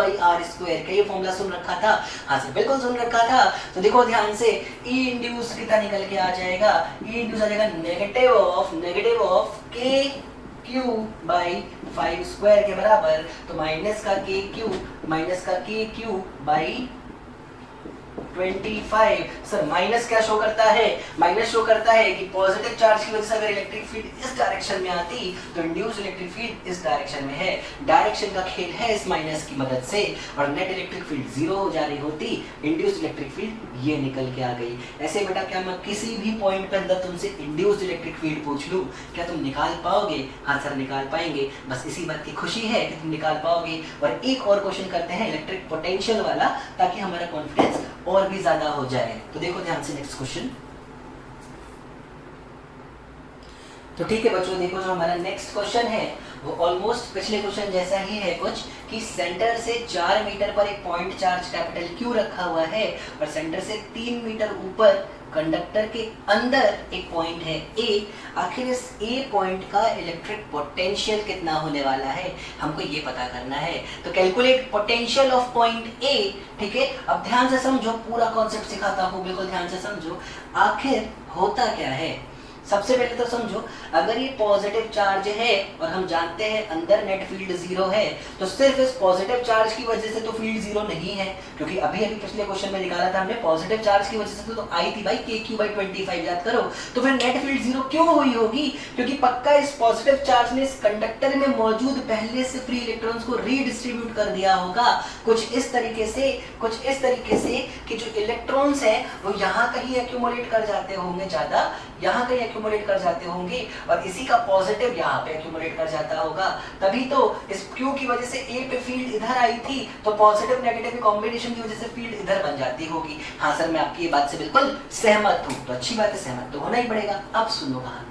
का ये फॉर्मूला सुन रखा था? हाँ सर, बिल्कुल सुन रखा था। तो देखो ध्यान से, ई इंड्यूस कितना निकल के आ जाएगा? ई इंड्यूस आ जाएगा नेगेटिव ऑफ के क्यू बाई 5² के बराबर। तो माइनस का के क्यू बाई 25। सर माइनस क्या शो करता है? माइनस शो करता है कि पॉजिटिव चार्ज की वजह से अगर इलेक्ट्रिक फील्ड इस डायरेक्शन में आती तो इंड्यूस इलेक्ट्रिक फील्ड इस डायरेक्शन में है। डायरेक्शन का खेल है इस माइनस की मदद से, और नेट इलेक्ट्रिक फील्ड 0 हो जा रही होती, इंड्यूस इलेक्ट्रिक फील्ड ये निकल के आ गई। ऐसे बेटा, क्या मैं किसी भी पॉइंट पे अंदर तुमसे इंड्यूस इलेक्ट्रिक फील्ड पूछ लूं, क्या तुम निकाल पाओगे? हाँ सर, निकाल पाएंगे। बस इसी बात की खुशी है कि तुम निकाल पाओगे। और एक और क्वेश्चन करते हैं इलेक्ट्रिक पोटेंशियल वाला, ताकि हमारा कॉन्फिडेंस और भी ज्यादा हो जाए। तो देखो ध्यान से नेक्स्ट क्वेश्चन। तो ठीक है बच्चों, देखो जो हमारा नेक्स्ट क्वेश्चन है वो ऑलमोस्ट पिछले क्वेश्चन जैसा ही है कुछ, कि सेंटर से 4 मीटर पर एक पॉइंट चार्ज कैपिटल क्यू रखा हुआ है, और सेंटर से 3 मीटर ऊपर कंडक्टर के अंदर एक पॉइंट है ए। आखिर इस ए पॉइंट का इलेक्ट्रिक पोटेंशियल कितना होने वाला है, हमको ये पता करना है। तो calculate potential of point A. ठीक है, अब ध्यान से समझो, पूरा कॉन्सेप्ट सिखाता हूँ, बिल्कुल ध्यान से समझो। आखिर होता क्या है, सबसे पहले तो समझो, अगर ये पॉजिटिव चार्ज है और हम जानते हैं अंदर नेट फील्ड जीरो है, तो सिर्फ इस पॉजिटिव चार्ज की वजह से तो फील्ड जीरो नहीं है, क्योंकि अभी अभी पिछले क्वेश्चन में निकाला था हमने, पॉजिटिव चार्ज की वजह से तो आई थी भाई KQ/25, याद करो। तो फिर नेट फील्ड जीरो क्यों हुई होगी? क्योंकि पक्का इस पॉजिटिव चार्ज ने इस कंडक्टर में मौजूद पहले से फ्री इलेक्ट्रॉन्स को रीडिस्ट्रीब्यूट कर दिया होगा, कुछ इस तरीके से कि जो इलेक्ट्रॉन्स है वो यहाँ कहीं एक्यूमुलेट कर जाते होंगे, ज्यादा यहाँ कहीं एक्यूमुलेट कर जाते होंगे, और इसी का पॉजिटिव यहाँ पे एक्यूमुलेट कर जाता होगा। तभी तो इस Q की वजह से A पे फील्ड इधर आई थी, तो पॉजिटिव नेगेटिव की कॉम्बिनेशन की वजह से फील्ड इधर बन जाती होगी। हाँ सर, मैं आपकी ये बात से बिल्कुल सहमत हूँ। तो अच्छी बात है, सहमत तो होना ही पड़ेगा। अब सुनो कहानी।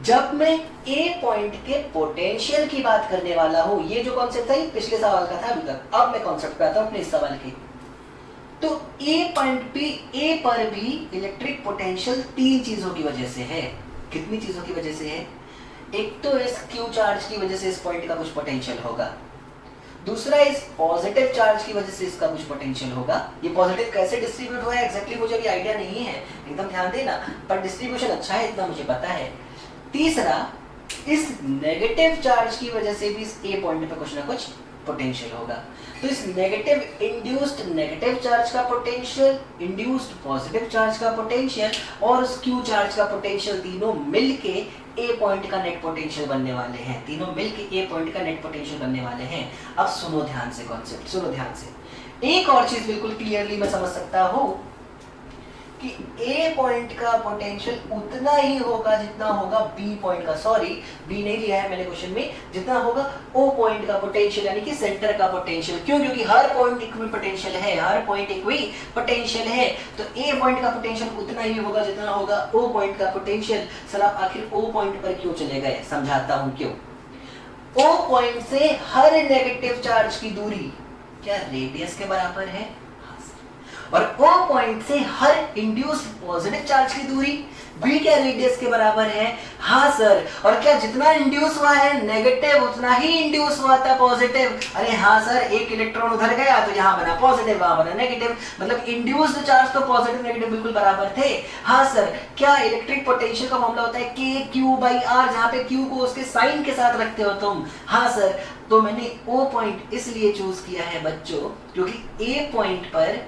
जब मैं A पॉइंट के पोटेंशियल की बात करने वाला हूँ, ये जो कॉन्सेप्ट था ये पिछले सवाल का था अभी तक, अब मैं कॉन्सेप्ट पे आता हूँ अपने इस सवाल की। तो A पॉइंट पे A पर भी इलेक्ट्रिक पोटेंशियल तीन चीजों की वजह से है। कितनी चीजों की वजह से है? एक तो इस Q चार्ज की वजह से इस पॉइंट का कुछ पोटेंशियल होगा, दूसरा इस पॉजिटिव चार्ज की वजह से इसका कुछ पोटेंशियल होगा। ये पॉजिटिव कैसे डिस्ट्रीब्यूट हुआ है एग्जैक्टली मुझे अभी आइडिया नहीं है, एकदम ध्यान देना, पर डिस्ट्रीब्यूशन अच्छा है इतना मुझे पता है। तीसरा, इस नेगेटिव चार्ज की वजह से भी इस A पॉइंट पे कुछ ना कुछ पोटेंशियल होगा। तो इस नेगेटिव इंड्यूस्ड नेगेटिव चार्ज का पोटेंशियल, इंड्यूस्ड पॉजिटिव चार्ज का पोटेंशियल और उस Q चार्ज का पोटेंशियल, तीनों मिलके A पॉइंट का नेट पोटेंशियल बनने वाले हैं। तीनों मिलके A पॉइंट का नेट पोटेंशियल बनने वाले हैं। अब सुनो ध्यान से कॉन्सेप्ट, सुनो ध्यान से। एक और चीज बिल्कुल क्लियरली मैं समझ सकता हूं कि A पॉइंट का पोटेंशियल उतना ही होगा जितना होगा B पॉइंट का, सॉरी B नहीं लिया है मैंने क्वेश्चन में, जितना होगा O पॉइंट का पोटेंशियल, यानी कि सेंटर का पोटेंशियल। क्यों? क्योंकि हर पॉइंट इक्वी पोटेंशियल है, हर पॉइंट इक्वी पोटेंशियल है। तो A पॉइंट का पोटेंशियल उतना ही होगा जितना होगा O पॉइंट का पोटेंशियल। सर आप आखिर O पॉइंट पर क्यों चले गए? समझाता हूं क्यों। O पॉइंट से हर नेगेटिव चार्ज की दूरी क्या रेडियस के बराबर है? और O पॉइंट से हर इंड्यूस्ड पॉजिटिव चार्ज की दूरी भी क्या रेडियस के बराबर है? हाँ सर। और क्या जितना इंड्यूस हुआ है नेगेटिव उतना ही इंड्यूस हुआ था पॉजिटिव? अरे हाँ सर, एक इलेक्ट्रॉन उधर गया तो यहाँ बना पॉजिटिव, वहां बना नेगेटिव, मतलब इंड्यूस्ड चार्ज तो पॉजिटिव नेगेटिव बिल्कुल बराबर थे। हाँ सर। क्या इलेक्ट्रिक पोटेंशियल का मामला होता है KQ/R, जहाँ पे Q को उसके साइन के साथ रखते हो तुम? हाँ सर। तो मैंने O पॉइंट इसलिए चूज किया है बच्चों क्योंकि A पॉइंट पर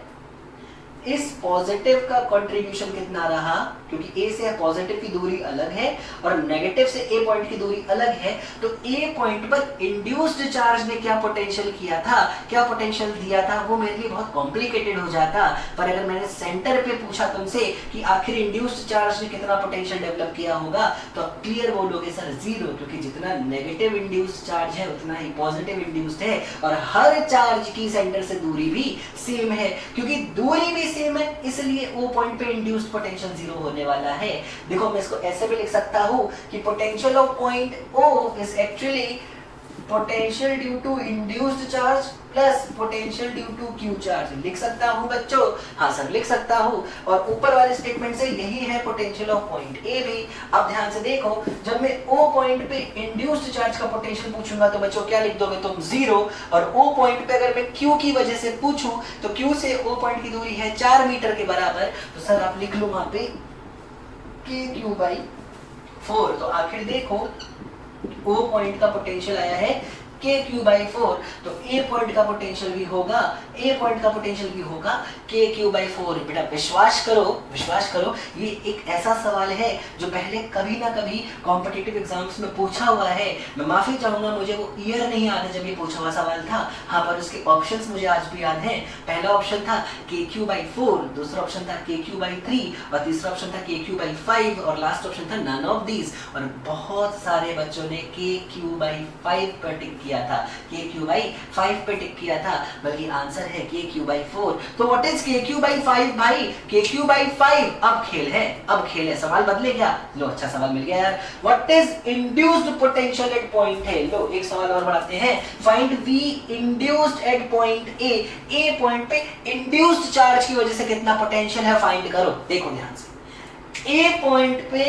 इस पॉजिटिव का कंट्रीब्यूशन कितना रहा, क्योंकि A से पॉजिटिव की दूरी अलग है और नेगेटिव से A पॉइंट की दूरी अलग है। तो A पॉइंट पर इंड्यूस्ड चार्ज ने क्या पोटेंशियल किया था, क्या पोटेंशियल दिया था, वो मेरे लिए बहुत कॉम्प्लिकेटेड हो जाता। पर अगर मैंने सेंटर पे पूछा तुमसे कि आखिर इंड्यूस्ड चार्ज ने कितना पोटेंशियल डेवलप किया होगा, तो आप क्लियर बोलोगे सर जीरो, क्योंकि जितना नेगेटिव इंड्यूस्ड चार्ज है उतना ही पॉजिटिव इंड्यूस्ड है, और हर चार्ज की सेंटर से दूरी भी सेम है। क्योंकि दूरी भी सेम है इसलिए O पॉइंट पे इंड्यूस्ड पोटेंशियल जीरो होने वाला है। देखो मैं इसको ऐसे भी लिख सकता हूं कि potential of point O is actually potential due to induced charge plus potential due to Q charge. लिख सकता हूं बच्चों? हाँ सर लिख सकता हूं। और ऊपर वाले स्टेटमेंट से यही है पोटेंशियल ऑफ पॉइंट A भी। अब ध्यान से देखो, जब मैं O पॉइंट पे इंड्यूस्ड चार्ज का पोटेंशियल पूछूंगा तो बच्चों क्या लिख दोगे तुम? जीरो। और O पॉइंट पे अगर मैं Q की वजह से पूछूं तो Q से O पॉइंट की दूरी है 4 मीटर के बराबर, तो सर आप लिख लो वहां पे KQ/4। तो आखिर देखो O पॉइंट का पोटेंशियल आया है KQ/4, तो A पॉइंट का पोटेंशियल भी होगा, A पॉइंट का पोटेंशियल भी होगा KQ/4। बेटा विश्वास करो, ये एक ऐसा सवाल है जो पहले कभी ना कभी कॉम्पिटिटिव एग्जाम्स में पूछा हुआ है। मैं माफी चाहूंगा, मुझे वो ईयर नहीं याद है जब ये पूछा हुआ सवाल था। हाँ, पर उसके ऑप्शंस मुझे आज भी याद हैं। पहला ऑप्शन था KQ/4, दूसरा ऑप्शन था KQ/3 और तीसरा ऑप्शन था KQ/5 और लास्ट ऑप्शन था नन ऑफ दीज। और बहुत सारे बच्चों ने KQ/5 पर टिक किया था, KQ/5 पे टिक किया था, बल्कि आंसर है KQ/4। तो व्हाट इज KQ/5 भाई? KQ/5। अब खेल है, सवाल बदले क्या? लो अच्छा सवाल मिल गया यार। What is induced potential at point है? लो एक सवाल और बढ़ाते हैं। Find V induced at point A point पे इंड्यूस्ड चार्ज की वजह से कितना पोटेंशियल है फाइंड करो। देखो ध्यान से, A पॉइंट पे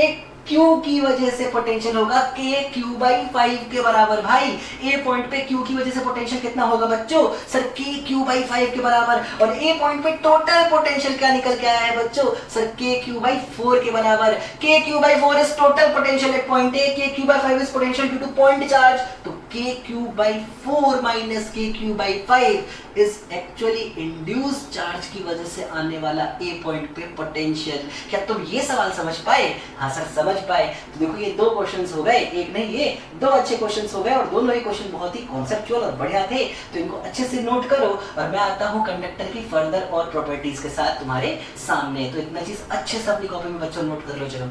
Q की वजह से पोटेंशियल होगा KQ/5 के बराबर। भाई A पॉइंट पे Q की वजह से पोटेंशियल कितना होगा बच्चों? सर KQ/5 के बराबर। और A पॉइंट पे टोटल पोटेंशियल क्या निकल के आया है बच्चों? सर KQ/4 के बराबर। KQ/4 is total potential at point A, KQ/5 is potential due two point charge. तो KQ/4 minus KQ/5 is actually induced charge की वजह से आने वाला A पॉइंट पे पोटेंशियल। क्या तुम ये सवाल समझ पाए? हाँ सर समझ पाए। तो देखो ये दो क्वेश्चंस हो गए, एक नहीं ये दो अच्छे क्वेश्चंस हो गए, और दोनों ही क्वेश्चन बहुत ही कॉन्सेप्चुअल और बढ़िया थे। तो इनको अच्छे से नोट करो और मैं आता हूँ कंडक्टर की फर्दर और प्रॉपर्टीज के साथ तुम्हारे सामने। तो इतना चीज अच्छे से अपनी कॉपी में बच्चों नोट कर लो। चलो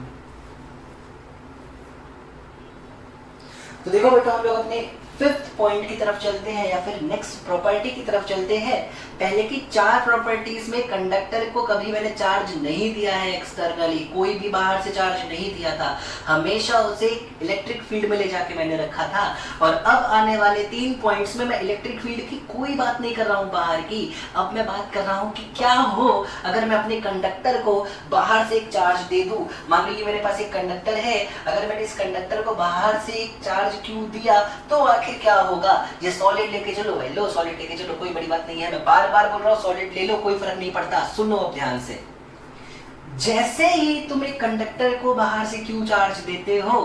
तो देखो बेटा हम लोग अपने फिफ्थ पॉइंट की तरफ चलते हैं या फिर नेक्स्ट प्रॉपर्टी की तरफ चलते हैं। पहले की चार प्रॉपर्टीज में कंडक्टर को कभी मैंने चार्ज नहीं दिया है एक्सटर्नली, कोई भी बाहर से चार्ज नहीं दिया था, हमेशा उसे इलेक्ट्रिक फील्ड में ले जाके मैंने रखा था। और अब आने वाले 3 पॉइंट्स में मैं इलेक्ट्रिक फील्ड की कोई बात नहीं कर रहा हूँ बाहर की, अब मैं बात कर रहा हूँ कि क्या हो अगर मैं अपने कंडक्टर को बाहर से एक चार्ज दे दूं। मान लीजिए मेरे पास एक कंडक्टर है, अगर मैंने इस कंडक्टर को बाहर से एक चार्ज क्यों दिया तो आखिर क्या होगा? ये सॉलिड लेके चलो भाई, लो सॉलिड लेके चलो, कोई बड़ी बात नहीं है, मैं बार बार बोल रहा हूँ सॉलिड ले लो, कोई फर्क नहीं पड़ता। सुनो अब ध्यान से, जैसे ही तुम एक कंडक्टर को बाहर से क्यू चार्ज देते हो,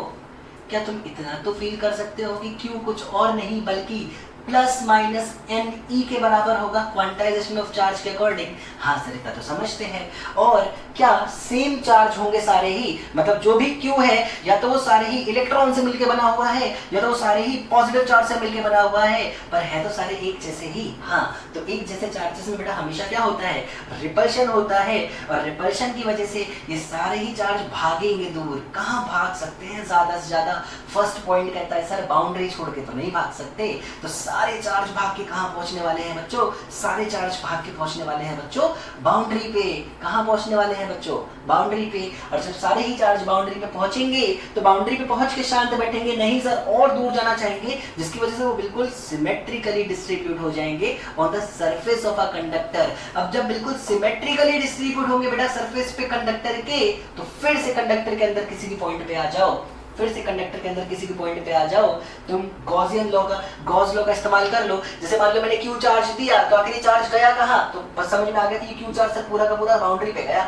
क्या तुम इतना तो फील कर सकते हो कि क्यू कुछ और नहीं बल्कि प्लस माइनस एन ई के बराबर होगा क्वांटाइजेशन ऑफ चार्ज के अकॉर्डिंग। हाँ सर इतना तो समझते हैं। और क्या सेम चार्ज होंगे सारे ही, मतलब जो भी क्यू है या तो वो सारे ही इलेक्ट्रॉन से मिलके बना हुआ है या तो वो सारे ही पॉजिटिव चार्ज से मिलके बना हुआ है, पर है तो सारे एक जैसे ही। हाँ तो एक जैसे चार्जेस में बेटा हमेशा क्या होता है? रिपल्शन होता है, और रिपल्शन की वजह से ये सारे ही चार्ज भागेंगे दूर। कहाँ भाग सकते हैं ज्यादा से ज्यादा? फर्स्ट पॉइंट कहता है सर बाउंड्री छोड़ के तो नहीं भाग सकते। तो सारे चार्ज भाग के कहां पहुंचने वाले हैं बच्चों? सारे चार्ज भाग के पहुंचने वाले हैं बच्चों बाउंड्री पे। कहां पहुंचने वाले हैं बच्चों? बाउंड्री पे। और जब सारे ही चार्ज बाउंड्री पे पहुंचेंगे तो बाउंड्री पे पहुंच के शांत बैठेंगे नहीं सर, और दूर जाना चाहेंगे, जिसकी वजह से वो बिल्कुल सिमेट्रिकली डिस्ट्रीब्यूट हो जाएंगे on the surface of a conductor. अब जब बिल्कुल सिमेट्रिकली डिस्ट्रीब्यूट होंगे बेटा सरफेस पे कंडक्टर के, तो फिर से कंडक्टर के अंदर किसी भी पॉइंट पे आ जाओ, फिर से कंडक्टर के अंदर किसी भी पॉइंट पे आ जाओ, तुम गॉसियन लॉ का गॉस लॉ का इस्तेमाल कर लो। जैसे मान लो मैंने क्यू चार्ज दिया तो आखिरी चार्ज गया कहाँ? तो बस समझ में आ गया कि क्यू चार्ज से पूरा का पूरा बाउंड्री पे गया।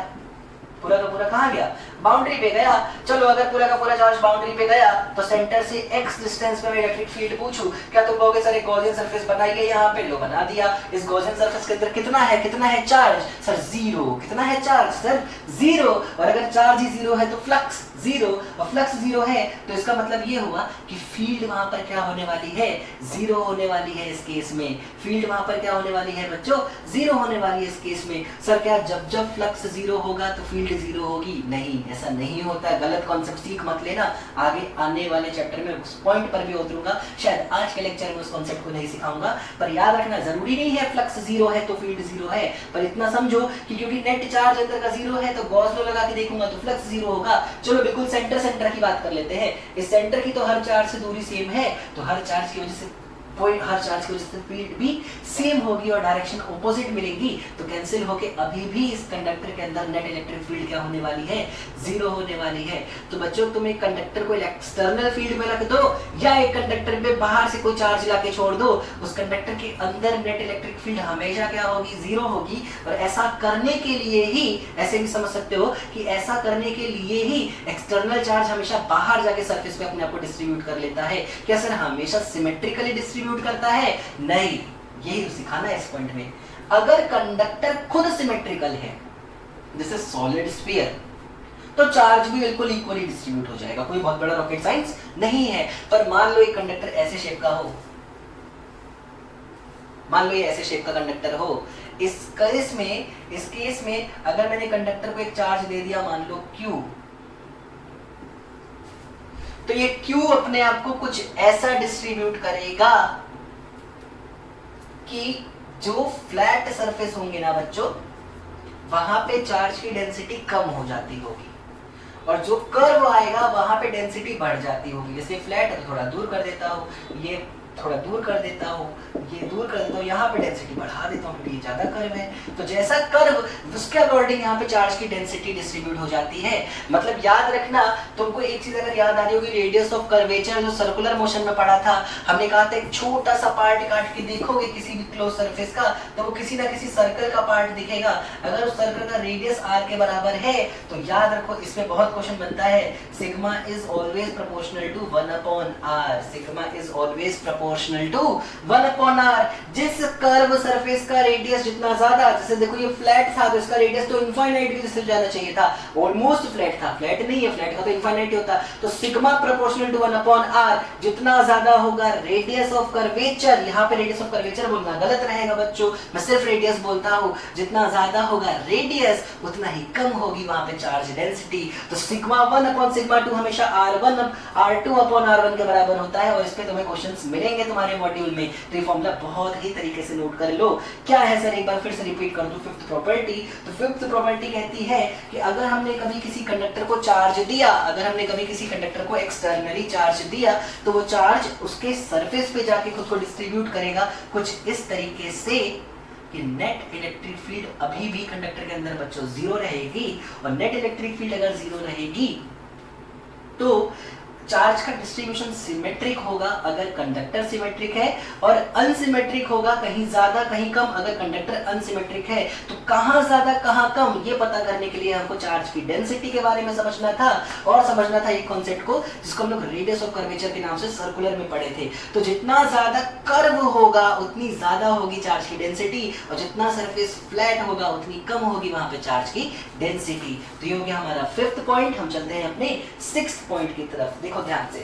पूरा का पूरा कहाँ गया? बाउंड्री पे गया। चलो अगर पूरा का पूरा चार्ज बाउंड्री पे गया तो सेंटर से x डिस्टेंस पे मैं इलेक्ट्रिक फील्ड पूछूं, क्या तुम कहोगे सर एक गॉसियन सरफेस बनाइए यहाँ पे? लो बना दिया। इस गॉसियन सरफेस के अंदर कितना है? कितना है चार्ज? Sir zero. कितना है चार्ज? Sir zero. और अगर चार्ज ही जीरो है तो फ्लक्स जीरो, और फ्लक्स जीरो है तो इसका मतलब ये हुआ कि फील्ड वहां पर क्या होने वाली है? जीरो होने वाली है। इस केस में फील्ड वहां पर क्या होने वाली है बच्चों? जीरो होने वाली है इस केस में। सर क्या जब जब फ्लक्स जीरो होगा तो फील्ड जीरो होगी? नहीं, ऐसा नहीं होता है। गलत कॉन्सेप्ट सीख मत लेना, आगे आने वाले चैप्टर में उस पॉइंट पर भी उतरूंगा। शायद आज के लेक्चर में उस कॉन्सेप्ट को नहीं सिखाऊंगा, पर याद रखना जरूरी नहीं है फ्लक्स जीरो है तो फील्ड जीरो है, पर इतना समझो कि क्योंकि नेट चार्ज अंदर का जीरो है तो गॉस लॉ लगा के देखूंगा तो फ्लक्स जीरो होगा। चलो बिल्कुल सेंटर की बात कर लेते हैं। इस सेंटर की तो हर चार्ज से दूरी सेम है, तो हर चार्ज की वजह से हर चार्ज की वजह से फील्ड भी सेम होगी और डायरेक्शन ऑपोजिट मिलेंगी, तो कैंसिल होके अभी भी इस कंडक्टर के अंदर नेट इलेक्ट्रिक फील्ड क्या होने वाली है? जीरो होने वाली है। तो बच्चों तुम एक कंडक्टर को एक्सटर्नल फील्ड में रख दो या एक कंडक्टर पे बाहर से कोई चार्ज लाके छोड़ दो, उस कंडक्टर के अंदर नेट इलेक्ट्रिक फील्ड हमेशा क्या होगी? जीरो होगी। और ऐसा करने के लिए ही, ऐसे भी समझ सकते हो कि ऐसा करने के लिए ही एक्सटर्नल चार्ज हमेशा बाहर जाके सरफेस पे अपने आप को डिस्ट्रीब्यूट कर लेता है। क्या सर हमेशा सिमेट्रिकली डिस्ट्रीब्यूट करता है? नहीं, यही तो सिखाना है इस पॉइंट में। अगर कंडक्टर खुद सिमेट्रिकल है जैसे सॉलिड स्फीयर, तो चार्ज भी बिल्कुल इक्वली डिस्ट्रीब्यूट हो जाएगा, कोई बहुत बड़ा रॉकेट साइंस नहीं है। पर मान लो एक कंडक्टर ऐसे शेप का हो, मान लो ये ऐसे शेप का कंडक्टर हो, इस केस में अगर मैंने कंडक्टर को एक चार्ज दे दिया मान लो Q, तो ये Q अपने आप को कुछ ऐसा डिस्ट्रीब्यूट करेगा कि जो फ्लैट सरफेस होंगे ना बच्चों, वहां पे चार्ज की डेंसिटी कम हो जाती होगी, और जो कर्व आएगा वहां पे डेंसिटी बढ़ जाती होगी। जैसे फ्लैट है तो थोड़ा दूर कर देता हूं, ये थोड़ा दूर कर देता हूँ, ये दूर कर देता हूँ, यहाँ पे डेंसिटी बढ़ा देता हूँ, ये ज्यादा कर्व है। तो जैसा कर्व उसके अकॉर्डिंग यहाँ पे चार्ज की डेंसिटी डिस्ट्रीब्यूट हो जाती है। मतलब याद रखना, तुमको एक चीज अगर याद आ रही होगी, रेडियस ऑफ कर्वेचर जो सर्कुलर मोशन में पढ़ा था, हमने कहा था एक छोटा सा पार्ट काट के देखोगे किसी भी क्लोज सरफेस का, तो वो किसी ना किसी सर्कल का पार्ट दिखेगा। अगर उस सर्कल का रेडियस आर के बराबर है तो याद रखो, इसमें बहुत क्वेश्चन बनता है, sigma is always proportional to 1/r। Sigma is always proportional to 1/r। जिस कर्व सरफेस का रेडियस जितना ज्यादा, जैसे देखो ये फ्लैट था तो इसका रेडियस तो इनफाइनाइट की तरफ जाना चाहिए था, ऑलमोस्ट फ्लैट था, फ्लैट नहीं है, फ्लैट का तो इनफाइनाइट ही होता। तो सिग्मा प्रोपोर्शनल टू 1/r, जितना ज्यादा होगा रेडियस ऑफ कर्वेचर, यहाँ पे रेडियस ऑफ कर्वेचर बोलना गलत रहेगा बच्चों, मैं सिर्फ रेडियस बोलता हूँ, जितना ज्यादा होगा रेडियस उतना ही कम होगी वहां पे चार्ज डेंसिटी। तो सिग्मा 1/σ2 हमेशा r1 r2/r1 के बराबर होता है, और इस पे तुम्हें क्वेश्चंस मिलेंगे तुम्हारे मॉड्यूल में। तो ये फॉर्मूला बहुत ही तरीके से नोट कर लो। क्या है सर, एक बार फिर से रिपीट कर दूं, फिफ्थ प्रॉपर्टी। तो फिफ्थ प्रॉपर्टी कहती है कि अगर हमने कभी किसी कंडक्टर को चार्ज दिया, अगर हमने कभी किसी कंडक्टर को एक्सटर्नली चार्ज दिया, तो वो चार्ज उसके सरफेस पे जाके खुद को डिस्ट्रीब्यूट करेगा कुछ इस तरीके से कि नेट इलेक्ट्रिक फील्ड अभी भी कंडक्टर के अंदर बच्चों जीरो रहेगी, और नेट इलेक्ट्रिक फील्ड अगर जीरो रहेगी तो चार्ज का डिस्ट्रीब्यूशन सिमेट्रिक होगा अगर कंडक्टर सिमेट्रिक है, और अनसिमेट्रिक होगा कहीं ज्यादा कहीं कम अगर कंडक्टर अनसिमेट्रिक है। तो कहां ज्यादा कहां कम ये पता करने के लिए हमको चार्ज की डेंसिटी के बारे में समझना था, और समझना था एक कॉन्सेप्ट को जिसको हम लोग रेडियस ऑफ कर्वेचर के नाम से सर्कुलर में पढ़े थे। तो जितना ज्यादा कर्व होगा उतनी ज्यादा होगी चार्ज की डेंसिटी, और जितना सरफेस फ्लैट होगा उतनी कम होगी वहां पे चार्ज की डेंसिटी। तो ये हो गया हमारा फिफ्थ पॉइंट। हम चलते हैं अपने सिक्स्थ पॉइंट की तरफ। देखो ध्यान से,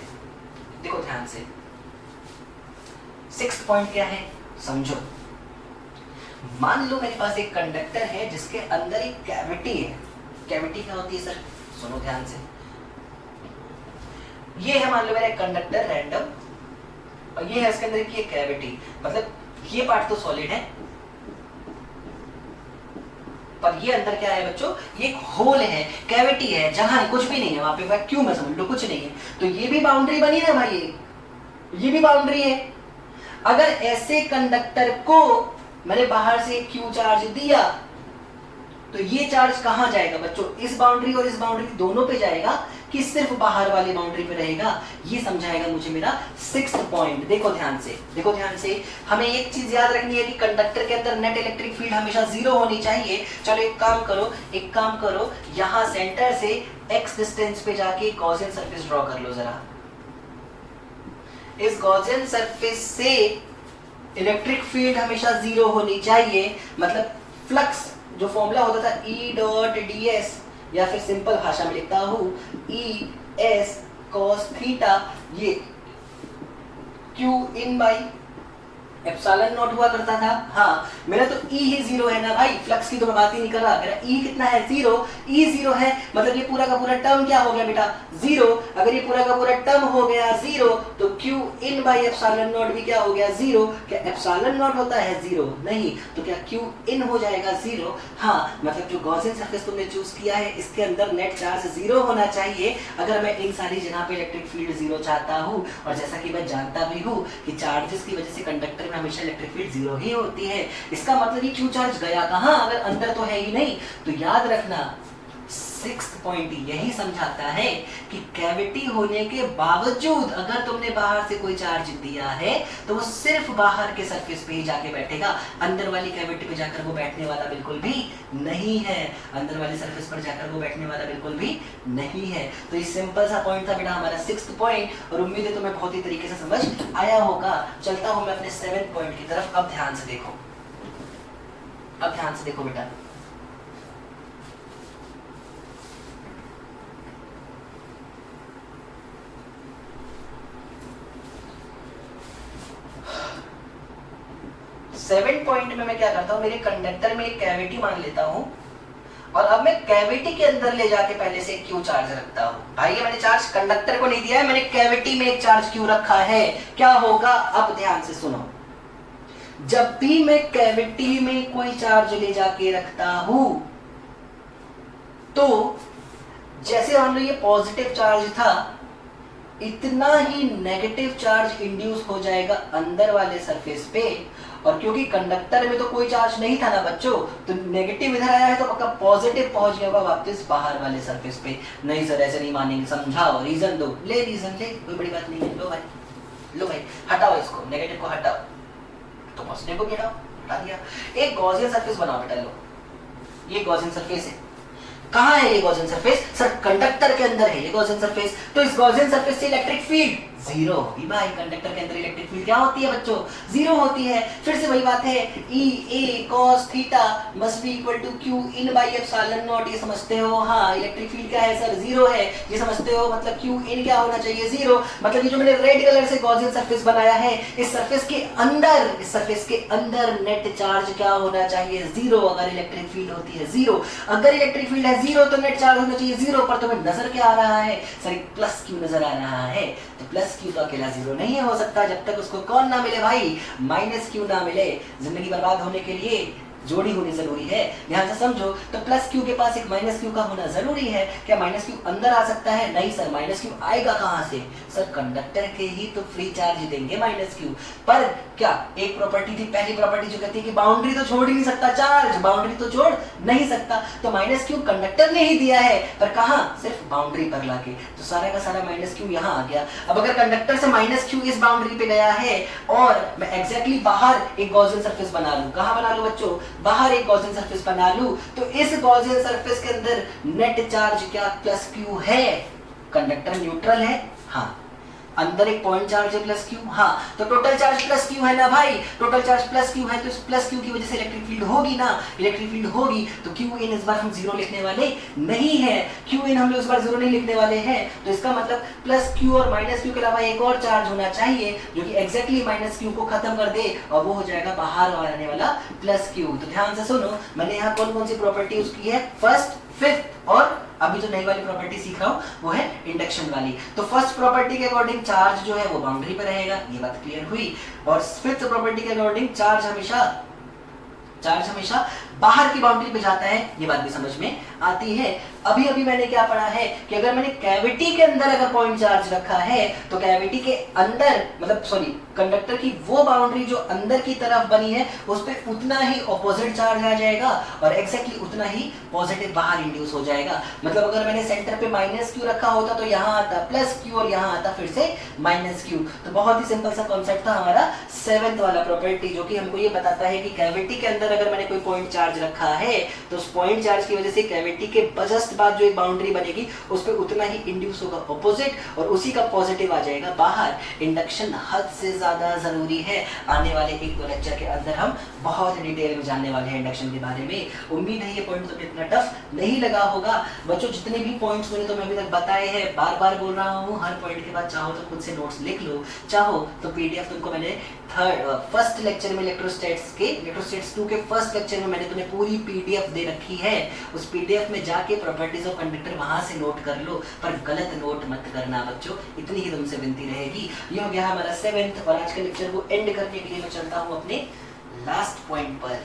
देखो ध्यान से, सिक्स्थ पॉइंट क्या है समझो। मान लो मेरे पास एक कंडक्टर है जिसके अंदर एक कैविटी है। कैविटी क्या होती है सर, सुनो ध्यान से। ये है मान लो मेरा एक कंडक्टर रैंडम, और ये है इसके अंदर की एक कैविटी। मतलब ये पार्ट तो सॉलिड है, पर ये अंदर क्या है बच्चों, ये एक होल है, कैविटी है, जहां कुछ भी नहीं है, वहां पे वैक्यूम है, समझ लो कुछ नहीं है। तो ये भी बाउंड्री बनी ना भाई, ये भी बाउंड्री है। अगर ऐसे कंडक्टर को मैंने बाहर से क्यू चार्ज दिया तो ये चार्ज कहां जाएगा बच्चों, इस बाउंड्री और इस बाउंड्री दोनों पे जाएगा कि सिर्फ बाहर वाली बाउंड्री पे रहेगा, ये समझाएगा मुझे मेरा सिक्स्थ पॉइंट। देखो ध्यान से, देखो ध्यान से। हमें एक चीज याद रखनी है कि कंडक्टर के अंदर नेट इलेक्ट्रिक फील्ड हमेशा जीरो होनी चाहिए। चलो एक काम करो, एक काम करो, यहां सेंटर से x डिस्टेंस पे जाके गॉसियन सरफेस ड्रॉ कर लो जरा। इस गॉसियन सरफेस से इलेक्ट्रिक फील्ड हमेशा जीरो होनी चाहिए। मतलब फ्लक्स जो फॉर्मूला होता था E.ds, या फिर सिंपल भाषा में लिखता हूं E.s cos थीटा, ये Q in by epsilon not हुआ करता था। हाँ, मेरा तो E ही जीरो है ना भाई, फ्लक्स की तो मैं बात ही नहीं कर रहा। मेरा E कितना है, जीरो। E जीरो है, मतलब ये पूरा का पूरा टर्म क्या हो गया बेटा, जीरो। अगर ये पूरा का पूरा टर्म हो गया जीरो, तो Q in by epsilon not भी क्या हो गया, जीरो। क्या एप्सिलॉन नॉट होता है जीरो? नहीं। तो क्या Q इन हो जाएगा जीरो? हाँ, मतलब जो गॉसियन सरफेस तुमने चूज किया है इसके अंदर नेट चार्ज जीरो होना चाहिए अगर मैं इन सारी जगह पे इलेक्ट्रिक फील्ड जीरो चाहता हूँ। और जैसा कि मैं जानता भी हूँ कि चार्जेस की वजह से कंडक्टर हमेशा इलेक्ट्रिक फील्ड जीरो ही होती है। इसका मतलब ये क्यू चार्ज गया कहां, अगर अंदर तो है ही नहीं। तो याद रखना सिक्स्थ पॉइंट यही समझाता है कि कैविटी होने के बावजूद अगर तुमने बाहर से कोई चार्ज दिया है तो वो सिर्फ बाहर के सरफेस पे ही जाके बैठेगा, अंदर वाली कैविटी पे जाकर वो बैठने वाला बिल्कुल भी नहीं है। अंदर वाली सरफेस पर जाकर वो बैठने वाला बिल्कुल भी नहीं है। तो ये सिंपल सा पॉइंट था बेटा हमारा सिक्स्थ पॉइंट, और उम्मीद है तुम्हें बहुत ही तरीके से समझ आया होगा। चलता हूं मैं अपने सेवेंथ पॉइंट की तरफ। अब ध्यान से देखो, अब ध्यान से देखो बेटा। सेवन पॉइंट में मैं क्या करता हूं, मेरे कंडक्टर में एक कैविटी मान लेता हूं, और अब मैं कैविटी के अंदर ले जाके पहले से क्यू चार्ज रखता हूं। भाई ये मैंने चार्ज कंडक्टर को नहीं दिया है, मैंने कैविटी में एक चार्ज क्यू रखा है। क्या होगा, अब ध्यान से सुनो। जब भी मैं कैविटी में कोई चार्ज ले जाके रखता हूं तो जैसे मान लो ये पॉजिटिव चार्ज था, इतना ही नेगेटिव चार्ज इंड्यूस हो जाएगा अंदर वाले सरफेस पे, और क्योंकि कंडक्टर में तो कोई चार्ज नहीं था ना बच्चों, तो नेगेटिव इधर आया है तो पक्का पॉजिटिव पहुंच गया होगा वापस बाहर वाले सरफेस पे। नहीं सर ऐसे नहीं मानेंगे, समझाओ, रीजन दो। ले रीजन ले, कोई बड़ी बात नहीं है। लो भाई हटाओ इसको, नेगेटिव को हटाओ, तो पॉजिटिव को भी हटाओ, हटा दिया। एक गॉसियन सरफेस बनाओ बेटा, लो ये गॉसियन सरफेस है। कहाँ है ये गॉसियन सरफेस? सर कंडक्टर के अंदर है ये गॉसियन सरफेस। तो इस गॉसियन सरफेस से इलेक्ट्रिक फील्ड जीरो होगी भाई। कंडक्टर के अंदर इलेक्ट्रिक फील्ड क्या होती है बच्चों? जीरो होती है। फिर से वही बात है, E A cos theta must be equal to q in by epsilon naught. ये समझते हो? हाँ, इलेक्ट्रिक फील्ड क्या है सर? जीरो है। ये समझते हो? मतलब क्यू इन क्या होना चाहिए? जीरो। मतलब ये जो मैंने रेड कलर से गॉसियन सरफेस बनाया है, इस सरफेस के अंदर नेट चार्ज क्या होना चाहिए? जीरो। अगर इलेक्ट्रिक फील्ड होती है जीरो, अगर इलेक्ट्रिक फील्ड है जीरो तो नेट चार्ज होना चाहिए जीरो। पर तुम्हें नजर क्या आ रहा है? सर प्लस क्यू नजर आ रहा है। तो प्लस क्यू तो अकेला जीरो नहीं हो सकता जब तक उसको कौन ना मिले भाई? माइनस क्यू ना मिले। जिंदगी बर्बाद होने के लिए जोड़ी होनी जरूरी है, ध्यान से समझो। तो प्लस क्यू के पास एक माइनस क्यू का होना जरूरी है। क्या माइनस क्यू अंदर आ सकता है? नहीं सर, माइनस क्यू आएगा कहां से? सर कंडक्टर के ही तो फ्री चार्ज देंगे माइनस क्यू। पर क्या एक प्रॉपर्टी थी, पहली प्रॉपर्टी जो कहती है कि बाउंड्री तो छोड़ ही नहीं सकता चार्ज, बाउंड्री तो छोड़ नहीं सकता। तो माइनस क्यू कंडक्टर ने ही दिया है, पर कहां? सिर्फ बाउंड्री पर लाके। तो सारा का सारा माइनस क्यू यहां आ गया। अब अगर कंडक्टर से माइनस क्यू इस बाउंड्री पे गया है और मैं एग्जैक्टली बाहर एक गॉसियन सरफेस बना लूं, कहां बना लूं बच्चों? बाहर एक गॉसियन सरफेस बना लूं, तो इस गॉसियन सरफेस के अंदर नेट चार्ज क्या? प्लस क्यू है। कंडक्टर न्यूट्रल है, हाँ। अंदर एक पॉइंट चार्ज है प्लस क्यू, हाँ। तो टोटल चार्ज प्लस क्यू है ना भाई? टोटल चार्ज प्लस क्यू है, तो इस प्लस क्यू की वजह से इलेक्ट्रिक फील्ड होगी ना। इलेक्ट्रिक फील्ड होगी तो क्यू इन इस बार हम जीरो लिखने वाले नहीं है। क्यू इन हम लोग इस बार जीरो नहीं लिखने वाले हैं। तो इसका मतलब प्लस क्यू और माइनस क्यू के अलावा एक और चार्ज होना चाहिए जो कि एग्जैक्टली माइनस क्यू को खत्म कर दे, और वो हो जाएगा बाहर आने वाला प्लस क्यू। तो ध्यान से सुनो, मैंने यहाँ कौन कौन सी प्रॉपर्टी यूज की है? फर्स्ट, फिफ्थ, और अभी जो नई वाली प्रॉपर्टी सीख रहा हूं वो है इंडक्शन वाली। तो फर्स्ट प्रॉपर्टी के अकॉर्डिंग चार्ज जो है वो बाउंड्री पर रहेगा, ये बात क्लियर हुई। और फिफ्थ प्रॉपर्टी के अकॉर्डिंग चार्ज हमेशा बाहर की बाउंड्री पे जाता है, ये बात भी समझ में आती है। अभी अभी मैंने क्या पढ़ा है कि अगर मैंने कैविटी के अंदर अगर पॉइंट चार्ज रखा है तो कैविटी के अंदर मतलब सॉरी कंडक्टर की वो बाउंड्री जो अंदर की तरफ बनी है उस पे उतना ही ऑपोजिट चार्ज आ जाएगा और एग्जैक्टली उतना ही पॉजिटिव बाहर इंड्यूस हो जाएगा। मतलब अगर मैंने सेंटर पे माइनस क्यू रखा होता तो यहाँ आता प्लस क्यू और यहाँ आता फिर से माइनस क्यू। तो बहुत ही सिंपल सा कॉन्सेप्ट था हमारा सेवेंथ वाला प्रॉपर्टी, जो कि हमको ये बताता है कि कैविटी के अंदर अगर मैंने कोई पॉइंट चार्ज रखा है तो उस पॉइंट चार्ज की वजह से कैविटी के जस्ट बाद जो एक बाउंड्री बनेगी उस पर उतना ही इंड्यूस होगा ऑपोजिट और उसी का पॉजिटिव आ जाएगा बाहर। इंडक्शन हद से ज्यादा जरूरी है। आने वाले एक दो लेक्चर के अंदर हम बहुत डिटेल में जानने वाले हैं इंडक्शन के बारे में। उम्मीद है ये पॉइंट तुम्हें इतना टफ नहीं लगा होगा। बच्चों जितने भी पॉइंट्स मैंने तुम्हें अभी तक बताए हैं बार बार बोल रहा हूँ, हर पॉइंट के बाद चाहो तो खुद से नोट्स लिख लो, चाहो तो पीडीएफ तुमको मैंने फर्स्ट लेक्चर में इलेक्ट्रोस्टैट्स 2 के फर्स्ट लेक्चर में मैंने तुम्हें पूरी पीडीएफ दे रखी है। उस पीडीएफ में जाके प्रॉपर्टीज ऑफ कंडक्टर वहां से नोट कर लो, पर गलत नोट मत करना बच्चों, इतनी ही तुमसे विनती रहेगी। ये हो गया हमारा 7th और आज के लेक्चर को एंड करने के लिए मैं चलता हूँ अपने लास्ट पॉइंट पर।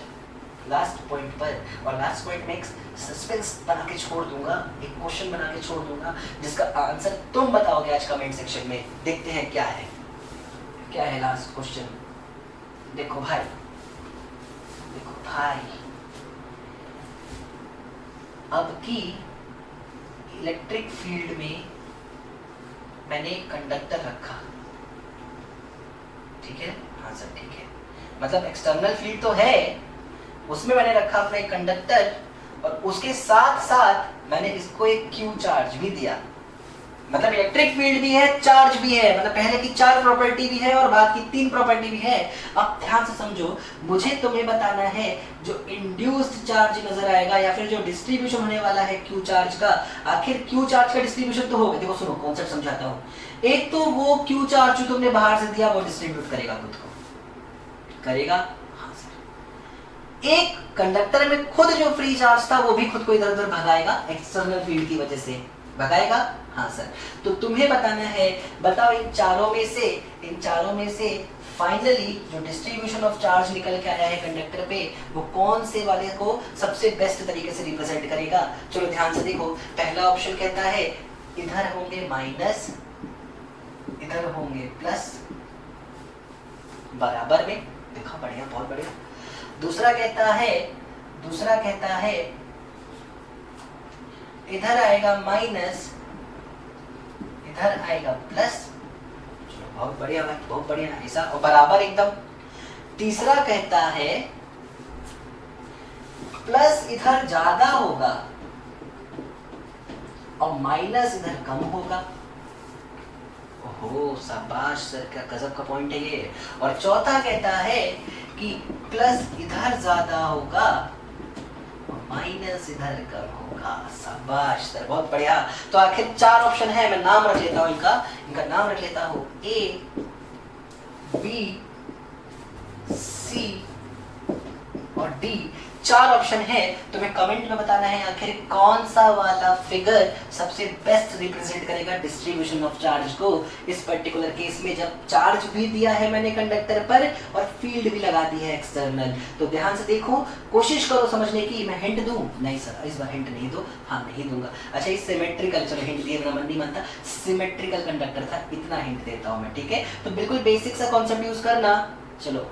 और लास्ट पॉइंट में एक सस्पेंस बना के छोड़ दूंगा, एक क्वेश्चन बना के छोड़ दूंगा जिसका आंसर तुम बताओगे आज कमेंट सेक्शन में। देखते हैं क्या है लास्ट क्वेश्चन। देखो भाई अब की इलेक्ट्रिक फील्ड में मैंने एक कंडक्टर रखा, ठीक है? हाँ सर ठीक है। मतलब एक्सटर्नल फील्ड तो है, उसमें मैंने रखा अपना एक कंडक्टर और उसके साथ साथ मैंने इसको एक क्यू चार्ज भी दिया। मतलब इलेक्ट्रिक फील्ड भी है, चार्ज भी है, मतलब पहले की 4 प्रॉपर्टी भी है और बाद की 3 प्रॉपर्टी भी है। अब ध्यान से समझो, मुझे तुम्हें बताना है जो इंड्यूस्ड चार्ज नजर आएगा या फिर जो डिस्ट्रीब्यूशन होने वाला है क्यू चार्ज का। आखिर क्यू चार्ज का डिस्ट्रीब्यूशन तो होगा, देखो सुनो कॉन्सेप्ट समझाता हूँ। एक तो वो क्यू चार्ज जो तुमने बाहर से दिया वो डिस्ट्रीब्यूट करेगा, खुद को करेगा। हाँ सर। एक कंडक्टर में खुद जो फ्री चार्ज था वो भी खुद को इधर उधर भगाएगा, एक्सटर्नल फील्ड की वजह से भगाएगा। हाँ सर। तो तुम्हें बताना है, बताओ इन चारों में से फाइनली जो डिस्ट्रीब्यूशन ऑफ चार्ज निकल के आया है कंडक्टर पे वो कौन से वाले को सबसे बेस्ट तरीके से रिप्रेजेंट करेगा। चलो ध्यान से देखो, पहला ऑप्शन कहता है इधर होंगे माइनस इधर होंगे प्लस बराबर में। देखो बढ़िया, बहुत बढ़िया। दूसरा कहता है इधर आएगा माइनस, इधर आएगा प्लस। चलो बहुत बढ़िया भाई, बहुत बढ़िया, ऐसा और बराबर एकदम। तीसरा कहता है प्लस इधर ज्यादा होगा और माइनस इधर कम होगा। ओहो शाबाश सर, क्या गजब का पॉइंट है ये। और चौथा कहता है कि प्लस इधर ज्यादा होगा और माइनस इधर कम होगा। शाबाश सर, बहुत बढ़िया। तो आखिर 4 ऑप्शन है, मैं नाम रख लेता हूं इनका नाम रख लेता हूं ए, बी, सी और डी। 4 ऑप्शन है। तुम्हें कमेंट में बताना है आखिर कौन सा वाला फिगर सबसे बेस्ट रिप्रेजेंट करेगा डिस्ट्रीब्यूशन ऑफ चार्ज को। इस पर्टिकुलर केस में जब चार्ज भी दिया है मैंने कंडक्टर पर और फील्ड भी लगा दी है एक्सटर्नल। तो ध्यान से देखो, कोशिश करो समझने की। मैं हिंट दूं? नहीं सर, इस बार हिंट नहीं दो। हाँ नहीं दूंगा। अच्छा ये सिमेट्रिकल, चलो हिंट दिए बिना मन नहीं मानता, सिमेट्रिकल कंडक्टर था, इतना हिंट देता हूं मैं, ठीक है। तो बिल्कुल बेसिक सा कॉन्सेप्ट यूज करना। चलो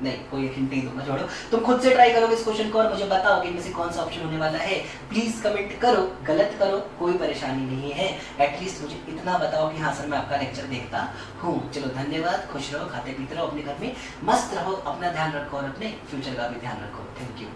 नहीं, कोई हिंट नहीं दूंगा, छोड़ो। तुम खुद से ट्राई करोगे इस क्वेश्चन को और मुझे बताओ कि इनमें से कौन सा ऑप्शन होने वाला है। प्लीज कमेंट करो, गलत करो कोई परेशानी नहीं है। एटलीस्ट मुझे इतना बताओ कि हाँ सर मैं आपका लेक्चर देखता हूँ। चलो धन्यवाद, खुश रहो, खाते पीते रहो, अपने घर में मस्त रहो, अपना ध्यान रखो और अपने फ्यूचर का भी ध्यान रखो। Thank you.